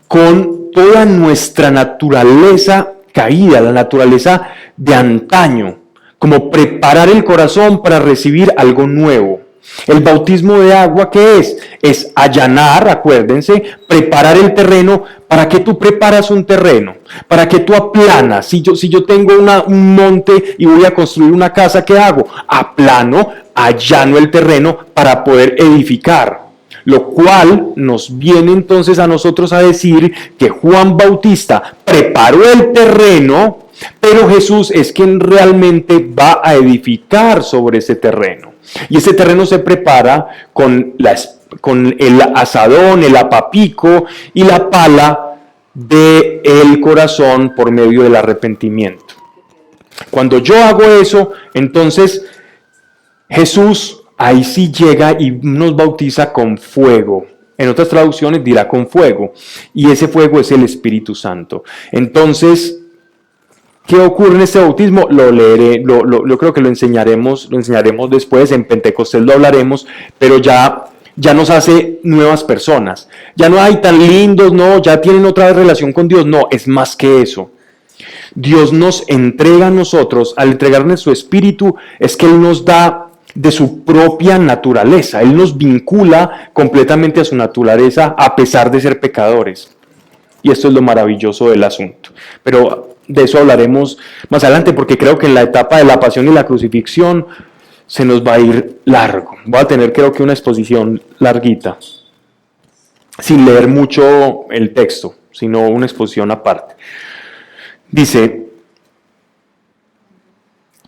con toda nuestra naturaleza caída, la naturaleza de antaño, como preparar el corazón para recibir algo nuevo. El bautismo de agua, ¿qué es? Es allanar, acuérdense, preparar el terreno. ¿Para qué tú preparas un terreno? ¿Para qué tú aplanas? Si yo tengo un monte y voy a construir una casa, ¿qué hago? Aplano, allano el terreno para poder edificar. Lo cual nos viene entonces a nosotros a decir que Juan Bautista preparó el terreno, pero Jesús es quien realmente va a edificar sobre ese terreno. Y ese terreno se prepara con el asadón, el apapico y la pala del corazón por medio del arrepentimiento. Cuando yo hago eso, entonces Jesús ahí sí llega y nos bautiza con fuego. En otras traducciones dirá con fuego. Y ese fuego es el Espíritu Santo. Entonces, ¿qué ocurre en este bautismo? Lo leeré, yo creo que lo enseñaremos después, en Pentecostés lo hablaremos, pero ya nos hace nuevas personas. Ya no hay tan lindos, no, ya tienen otra vez relación con Dios. No, es más que eso. Dios nos entrega a nosotros, al entregarnos su Espíritu, es que Él nos da de su propia naturaleza. Él nos vincula completamente a su naturaleza a pesar de ser pecadores. Y esto es lo maravilloso del asunto. Pero de eso hablaremos más adelante, porque creo que en la etapa de la pasión y la crucifixión se nos va a ir largo. Voy a tener, creo que, una exposición larguita, sin leer mucho el texto, sino una exposición aparte. Dice,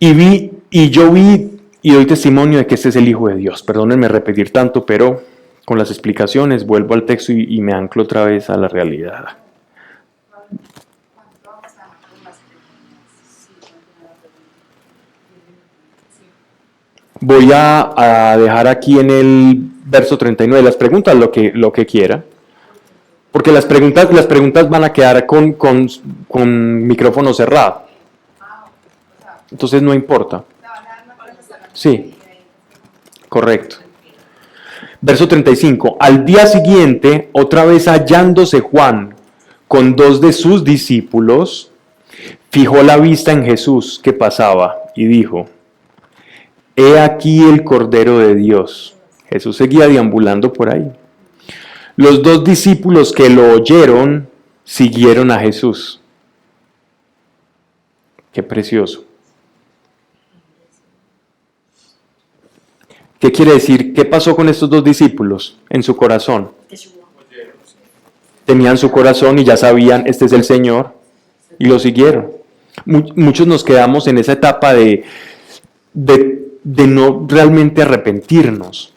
y yo vi y doy testimonio de que este es el Hijo de Dios. Perdónenme repetir tanto, pero con las explicaciones vuelvo al texto y me anclo otra vez a la realidad. Voy a dejar aquí en el verso 39 las preguntas, lo que quiera, porque las preguntas van a quedar con micrófono cerrado. Entonces no importa. Sí, correcto. Verso 35. Al día siguiente, otra vez hallándose Juan con 2 de sus discípulos, fijó la vista en Jesús que pasaba y dijo, he aquí el Cordero de Dios. Jesús seguía deambulando por ahí. Los 2 discípulos que lo oyeron siguieron a Jesús. Qué precioso. ¿Qué quiere decir? ¿Qué pasó con estos 2 discípulos en su corazón? Tenían su corazón y ya sabían, este es el Señor, y lo siguieron. Muchos nos quedamos en esa etapa de no realmente arrepentirnos,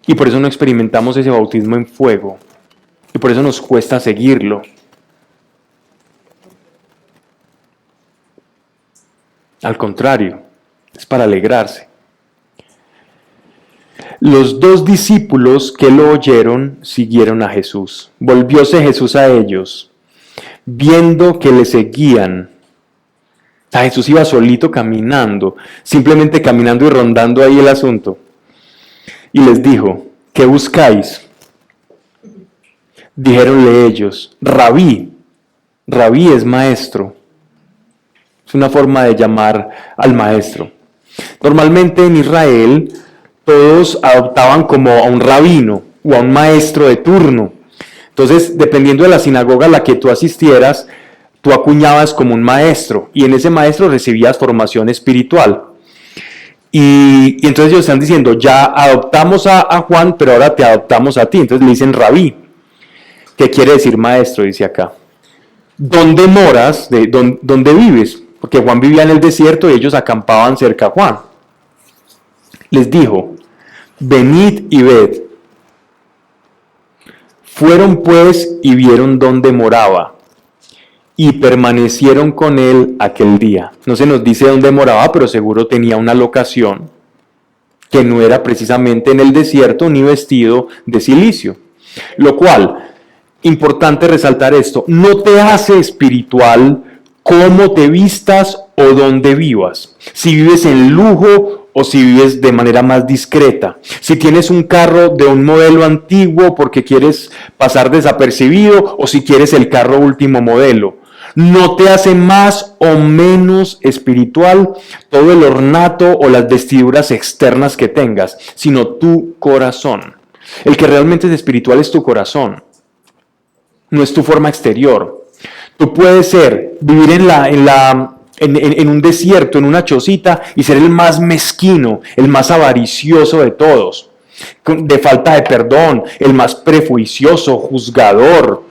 y por eso no experimentamos ese bautismo en fuego, y por eso nos cuesta seguirlo. Al contrario, es para alegrarse. Los 2 discípulos que lo oyeron siguieron a Jesús. Volvióse Jesús a ellos, viendo que le seguían. Jesús iba solito caminando, simplemente caminando y rondando ahí el asunto. Y les dijo, ¿qué buscáis? Dijéronle ellos, Rabí. Rabí es maestro. Es una forma de llamar al maestro. Normalmente en Israel todos adoptaban como a un rabino o a un maestro de turno. Entonces, dependiendo de la sinagoga a la que tú asistieras, tú acuñabas como un maestro, y en ese maestro recibías formación espiritual. Y entonces ellos están diciendo, ya adoptamos a Juan, pero ahora te adoptamos a ti. Entonces le dicen rabí. ¿Qué quiere decir maestro? Dice acá. ¿Dónde moras? ¿Dónde vives? Porque Juan vivía en el desierto y ellos acampaban cerca a Juan. Les dijo, venid y ved. Fueron pues y vieron dónde moraba, y permanecieron con él aquel día. No se nos dice dónde moraba, pero seguro tenía una locación que no era precisamente en el desierto ni vestido de cilicio. Lo cual, importante resaltar esto, no te hace espiritual cómo te vistas o dónde vivas. Si vives en lujo o si vives de manera más discreta. Si tienes un carro de un modelo antiguo porque quieres pasar desapercibido, o si quieres el carro último modelo. No te hace más o menos espiritual todo el ornato o las vestiduras externas que tengas, sino tu corazón. El que realmente es espiritual es tu corazón, no es tu forma exterior. Tú puedes vivir en un desierto, en una chocita, y ser el más mezquino, el más avaricioso de todos, de falta de perdón, el más prejuicioso, juzgador,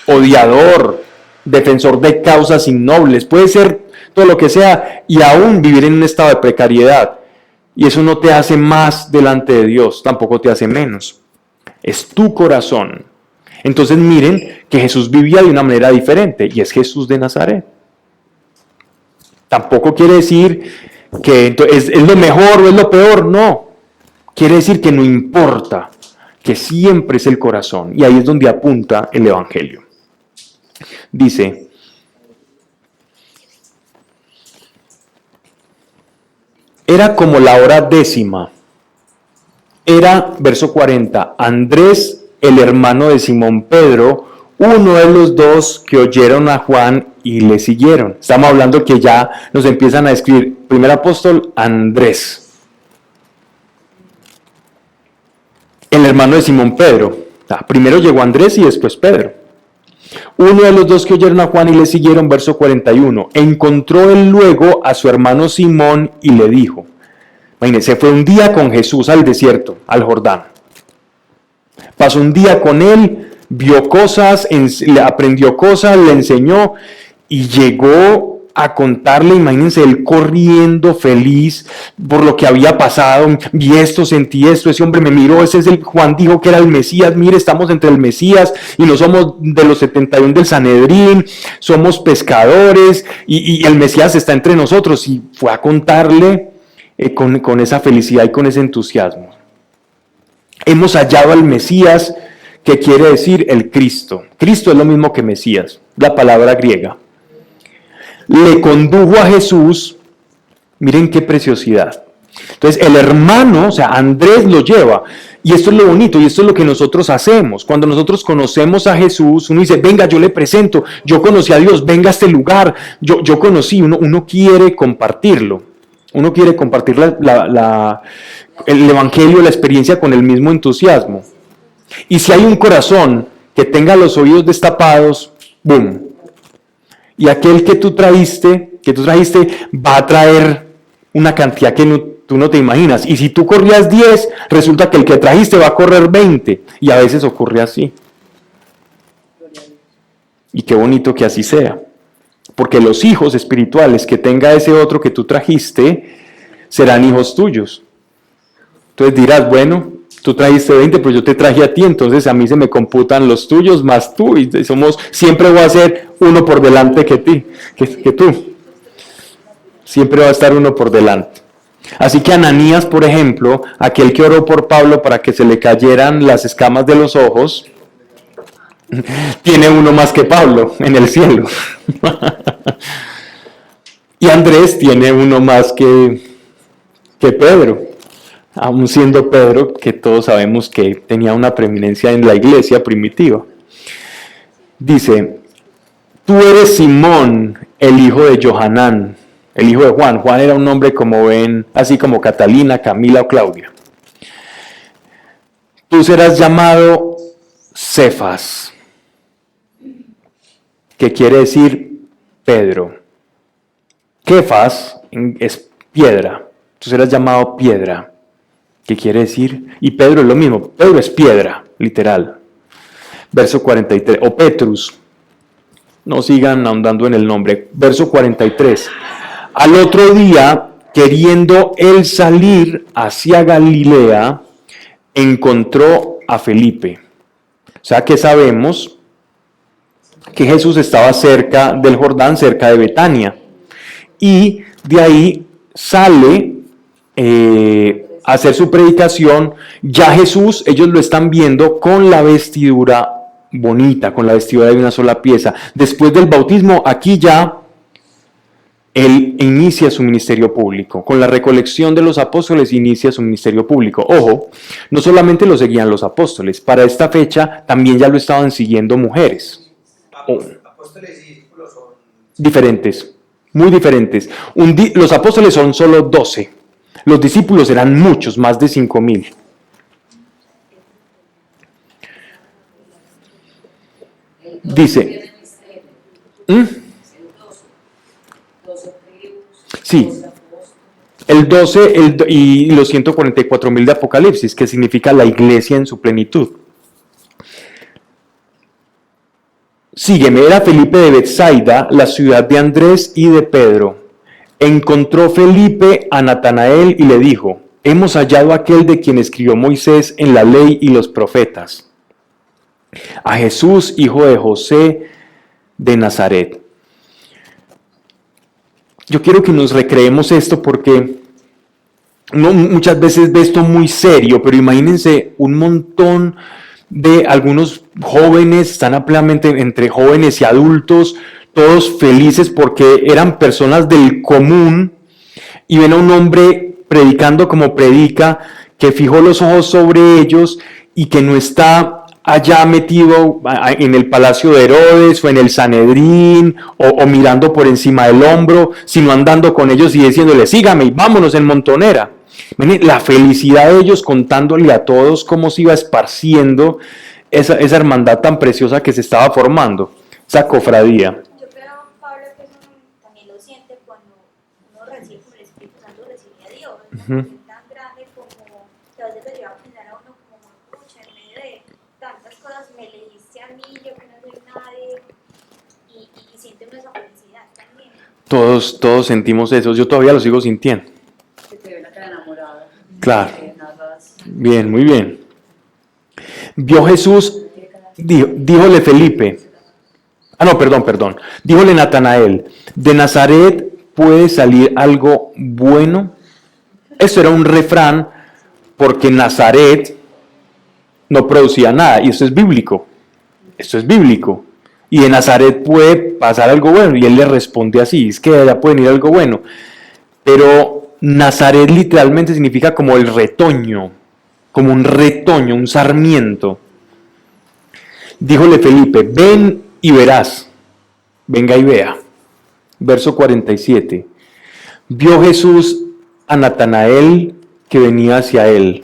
odiador, defensor de causas innobles. Puede ser todo lo que sea y aún vivir en un estado de precariedad. Y eso no te hace más delante de Dios, tampoco te hace menos. Es tu corazón. Entonces miren que Jesús vivía de una manera diferente, y es Jesús de Nazaret. Tampoco quiere decir que es lo mejor o es lo peor, no. Quiere decir que no importa, que siempre es el corazón, y ahí es donde apunta el Evangelio. Dice, era como la hora 10:00. Era, verso 40, Andrés, el hermano de Simón Pedro, uno de los dos que oyeron a Juan y le siguieron. Estamos hablando que ya nos empiezan a escribir, primer apóstol, Andrés, el hermano de Simón Pedro. Primero llegó Andrés y después Pedro. Uno de los dos que oyeron a Juan y le siguieron, verso 41, encontró él luego a su hermano Simón y le dijo, imagínense, fue un día con Jesús al desierto, al Jordán. Pasó un día con él, vio cosas, aprendió cosas, le enseñó y llegó a contarle, imagínense, él corriendo feliz por lo que había pasado. Vi esto, sentí esto, ese hombre me miró, ese es el Juan dijo que era el Mesías, mire, estamos entre el Mesías y no somos de los 71 del Sanedrín, somos pescadores y el Mesías está entre nosotros. Y fue a contarle con esa felicidad y con ese entusiasmo. Hemos hallado al Mesías, que quiere decir el Cristo. Cristo es lo mismo que Mesías, la palabra griega. Le condujo a Jesús, miren qué preciosidad. Entonces el hermano, o sea, Andrés lo lleva, y esto es lo bonito, y esto es lo que nosotros hacemos. Cuando nosotros conocemos a Jesús, uno dice, venga, yo le presento, yo conocí a Dios, venga a este lugar, yo conocí, uno quiere compartirlo. Uno quiere compartir el Evangelio, la experiencia con el mismo entusiasmo. Y si hay un corazón que tenga los oídos destapados, ¡boom! Y aquel que tú trajiste va a traer una cantidad que tú no te imaginas. Y si tú corrías 10, resulta que el que trajiste va a correr 20. Y a veces ocurre así. Y qué bonito que así sea. Porque los hijos espirituales que tenga ese otro que tú trajiste serán hijos tuyos. Entonces dirás, bueno, tú trajiste 20, pero yo te traje a ti, entonces a mí se me computan los tuyos más tú, y siempre voy a ser uno por delante que tú. Siempre va a estar uno por delante. Así que Ananías, por ejemplo, aquel que oró por Pablo para que se le cayeran las escamas de los ojos, tiene uno más que Pablo en el cielo. Y Andrés tiene uno más que Pedro. Aún siendo Pedro, que todos sabemos que tenía una preeminencia en la iglesia primitiva. Dice, tú eres Simón, el hijo de Johanán, el hijo de Juan. Juan era un nombre, como ven, así como Catalina, Camila o Claudia. Tú serás llamado Cefas, que quiere decir Pedro. Kefas es piedra. Tú serás llamado piedra. ¿Qué quiere decir? Y Pedro es lo mismo. Pedro es piedra, literal. Verso 43. O Petrus. No sigan ahondando en el nombre. Verso 43. Al otro día, queriendo él salir hacia Galilea, encontró a Felipe. O sea que sabemos que Jesús estaba cerca del Jordán, cerca de Betania. Y de ahí sale a hacer su predicación. Ya Jesús, ellos lo están viendo con la vestidura bonita, con la vestidura de una sola pieza. Después del bautismo, aquí ya él inicia su ministerio público. Con la recolección de los apóstoles inicia su ministerio público. Ojo, no solamente lo seguían los apóstoles, para esta fecha también ya lo estaban siguiendo mujeres. Apóstoles y discípulos son Diferentes, muy diferentes. Los apóstoles son solo 12. Los discípulos eran muchos, más de 5,000. Dice, sí, el 12 y los 144,000 de Apocalipsis, que significa la iglesia en su plenitud. Sígueme, era Felipe de Betsaida, la ciudad de Andrés y de Pedro. Encontró Felipe a Natanael y le dijo, hemos hallado a aquel de quien escribió Moisés en la ley y los profetas, a Jesús, hijo de José de Nazaret. Yo quiero que nos recreemos esto porque uno muchas veces ve esto muy serio, pero imagínense un montón de algunos jóvenes, están ampliamente entre jóvenes y adultos, todos felices porque eran personas del común y ven a un hombre predicando como predica, que fijó los ojos sobre ellos y que no está allá metido en el palacio de Herodes o en el Sanedrín o mirando por encima del hombro, sino andando con ellos y diciéndole, sígame y vámonos en montonera. Miren, la felicidad de ellos contándole a todos cómo se iba esparciendo esa hermandad tan preciosa que se estaba formando, esa cofradía. Yo creo, Pablo, que eso también lo siente cuando uno recibe por el Espíritu Santo, recibe a Dios. Es una emoción tan grande como que a veces le lleva a pensar a uno como, escucha, en medio de tantas cosas me elegiste a mí, yo que no soy nadie, y siente uno esa felicidad también. Todos sentimos eso, yo todavía lo sigo sintiendo. Que te ve la cara enamorada. Claro. Que narras. Bien, muy bien. Vio Jesús, díjole Felipe, díjole Natanael, ¿de Nazaret puede salir algo bueno? Eso era un refrán porque Nazaret no producía nada, y esto es bíblico, y de Nazaret puede pasar algo bueno, y él le responde así, es que de allá puede venir algo bueno, pero Nazaret literalmente significa como el retoño, como un retoño, un sarmiento. Díjole Felipe, ven y verás, venga y vea. Verso 47. Vio Jesús a Natanael que venía hacia él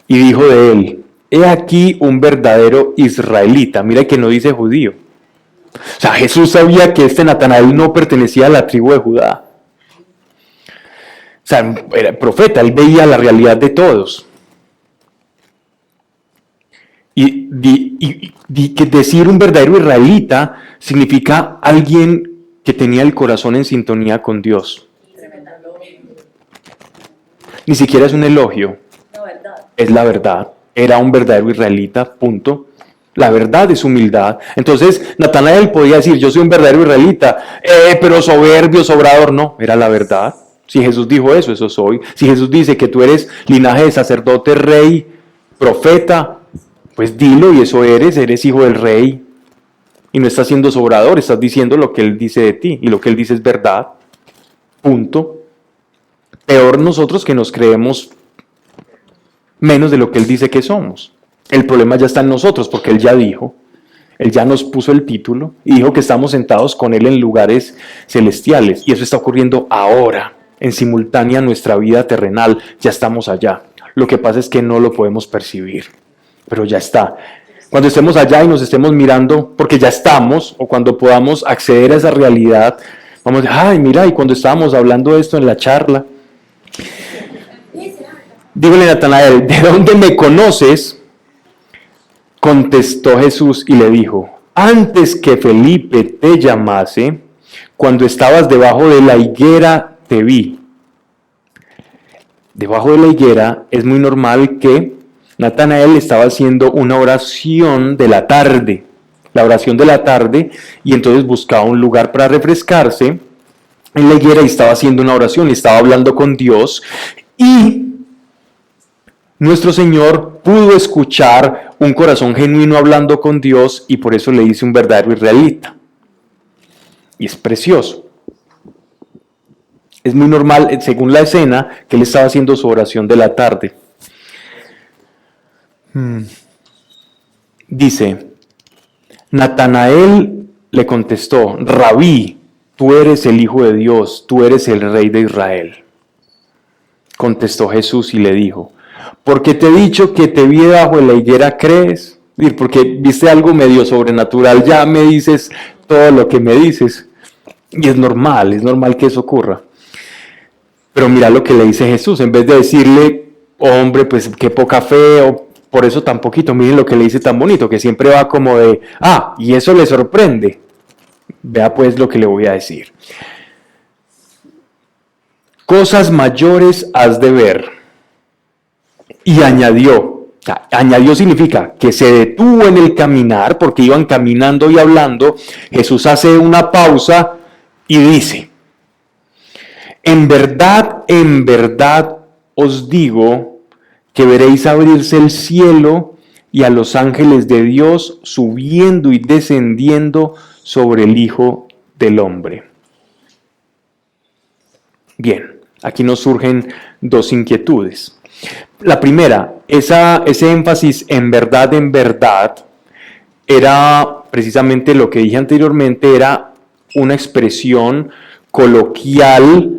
y dijo de él, he aquí un verdadero israelita. Mira que no dice judío. O sea, Jesús sabía que este Natanael no pertenecía a la tribu de Judá. O sea, era profeta, él veía la realidad de todos. Y que decir un verdadero israelita significa alguien que tenía el corazón en sintonía con Dios. Ni siquiera es un elogio, No, verdad. es la verdad. Era un verdadero israelita, punto. La verdad es humildad. Entonces, Natanael podía decir, yo soy un verdadero israelita, pero soberbio, sobrador. No, era la verdad. Si Jesús dijo eso, eso soy. Si Jesús dice que tú eres linaje de sacerdote, rey, profeta, pues dilo y eso eres hijo del rey. Y no estás siendo sobrador, estás diciendo lo que Él dice de ti. Y lo que Él dice es verdad. Punto. Peor nosotros que nos creemos menos de lo que Él dice que somos. El problema ya está en nosotros porque Él ya dijo. Él ya nos puso el título y dijo que estamos sentados con Él en lugares celestiales. Y eso está ocurriendo ahora, en simultánea a nuestra vida terrenal. Ya estamos allá. Lo que pasa es que no lo podemos percibir, pero ya está. Cuando estemos allá y nos estemos mirando, porque ya estamos, o cuando podamos acceder a esa realidad, vamos a decir, ay, mira, y cuando estábamos hablando de esto en la charla, dígale a Natanael, ¿de dónde me conoces? Contestó Jesús y le dijo, antes que Felipe te llamase, cuando estabas debajo de la higuera te vi. Debajo de la higuera es muy normal que Natanael estaba haciendo una oración de la tarde, y entonces buscaba un lugar para refrescarse en la higuera y estaba haciendo una oración y estaba hablando con Dios, y nuestro Señor pudo escuchar un corazón genuino hablando con Dios y por eso le dice un verdadero israelita. Y es precioso. Es muy normal, según la escena, que él estaba haciendo su oración de la tarde. Dice, Natanael le contestó: Rabí, tú eres el Hijo de Dios, tú eres el Rey de Israel. Contestó Jesús y le dijo: porque te he dicho que te vi debajo de la higuera, ¿crees? Y porque viste algo medio sobrenatural, ya me dices todo lo que me dices. Y es normal que eso ocurra. Pero mira lo que le dice Jesús, en vez de decirle: hombre, pues qué poca fe, o por eso tan poquito, miren lo que le dice tan bonito, que siempre va como de, y eso le sorprende. Vea pues lo que le voy a decir. Cosas mayores has de ver. Y añadió significa que se detuvo en el caminar, porque iban caminando y hablando. Jesús hace una pausa y dice: en verdad os digo que veréis abrirse el cielo y a los ángeles de Dios subiendo y descendiendo sobre el Hijo del Hombre. Bien, aquí nos surgen dos inquietudes. La primera, ese énfasis en verdad, era precisamente lo que dije anteriormente, era una expresión coloquial,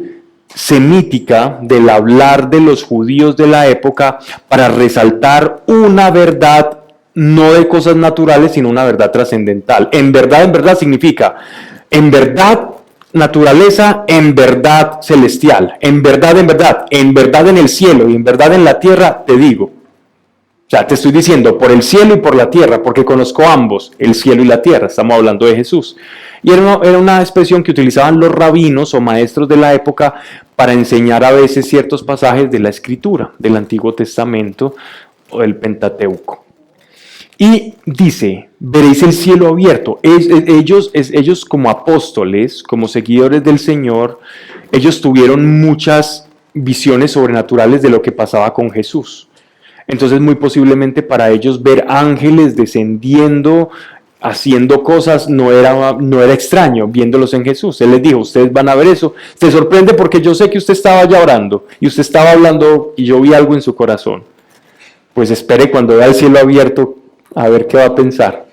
semítica, del hablar de los judíos de la época para resaltar una verdad, no de cosas naturales, sino una verdad trascendental. En verdad significa, en verdad, naturaleza, en verdad celestial, en verdad en el cielo y en verdad en la tierra, te digo. O sea, te estoy diciendo por el cielo y por la tierra, porque conozco ambos, el cielo y la tierra. Estamos hablando de Jesús. Y era una expresión que utilizaban los rabinos o maestros de la época para enseñar a veces ciertos pasajes de la Escritura, del Antiguo Testamento o del Pentateuco. Y dice: veréis el cielo abierto. Ellos como apóstoles, como seguidores del Señor, ellos tuvieron muchas visiones sobrenaturales de lo que pasaba con Jesús. Entonces, muy posiblemente para ellos ver ángeles descendiendo, haciendo cosas, no era extraño viéndolos en Jesús. Él les dijo: ustedes van a ver eso. Se sorprende porque yo sé que usted estaba ya orando y usted estaba hablando y yo vi algo en su corazón. Pues espere cuando vea el cielo abierto a ver qué va a pensar.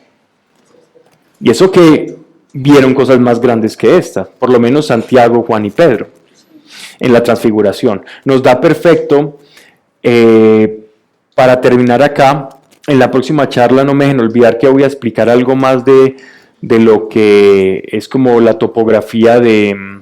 Y eso que vieron cosas más grandes que esta, por lo menos Santiago, Juan y Pedro, en la transfiguración. Nos da perfecto para terminar acá. En la próxima charla no me dejen olvidar que voy a explicar algo más de lo que es como la topografía de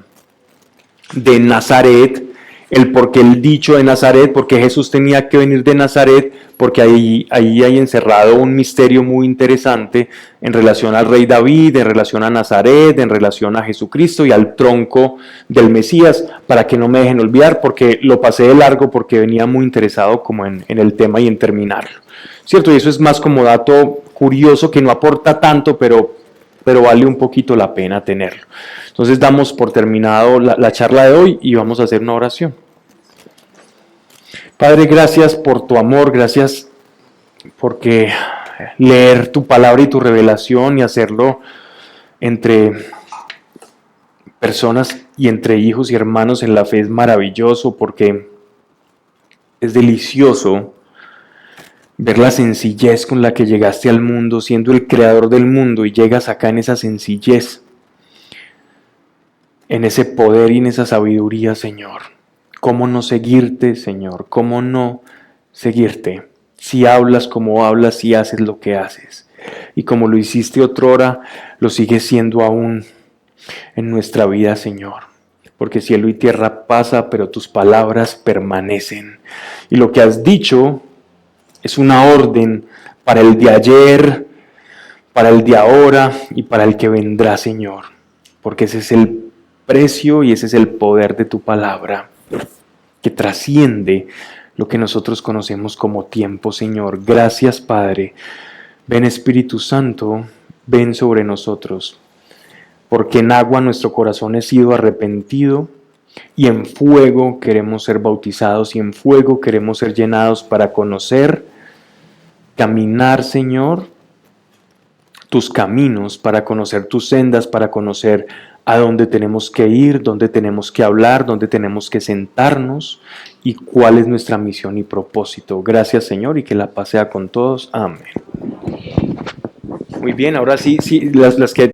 Nazaret, el por qué el dicho de Nazaret, porque Jesús tenía que venir de Nazaret, porque ahí hay encerrado un misterio muy interesante en relación al rey David, en relación a Nazaret, en relación a Jesucristo y al tronco del Mesías, para que no me dejen olvidar, porque lo pasé de largo porque venía muy interesado como en el tema y en terminarlo. ¿Cierto? Y eso es más como dato curioso que no aporta tanto, pero vale un poquito la pena tenerlo. Entonces damos por terminado la charla de hoy y vamos a hacer una oración. Padre, gracias por tu amor, gracias porque leer tu palabra y tu revelación y hacerlo entre personas y entre hijos y hermanos en la fe es maravilloso, porque es delicioso ver la sencillez con la que llegaste al mundo, siendo el creador del mundo, y llegas acá en esa sencillez, en ese poder y en esa sabiduría, Señor. ¿Cómo no seguirte, Señor? ¿Cómo no seguirte? Si hablas como hablas, si haces lo que haces. Y como lo hiciste otrora, lo sigues siendo aún en nuestra vida, Señor. Porque cielo y tierra pasa, pero tus palabras permanecen. Y lo que has dicho es una orden para el de ayer, para el de ahora y para el que vendrá, Señor. Porque ese es el precio y ese es el poder de tu palabra, que trasciende lo que nosotros conocemos como tiempo, Señor. Gracias, Padre. Ven, Espíritu Santo, ven sobre nosotros, porque en agua nuestro corazón ha sido arrepentido y en fuego queremos ser bautizados y en fuego queremos ser llenados para conocer, caminar, Señor, tus caminos, para conocer tus sendas, para conocer a dónde tenemos que ir, dónde tenemos que hablar, dónde tenemos que sentarnos y cuál es nuestra misión y propósito. Gracias, Señor, y que la paz sea con todos. Amén. Muy bien, ahora sí, las que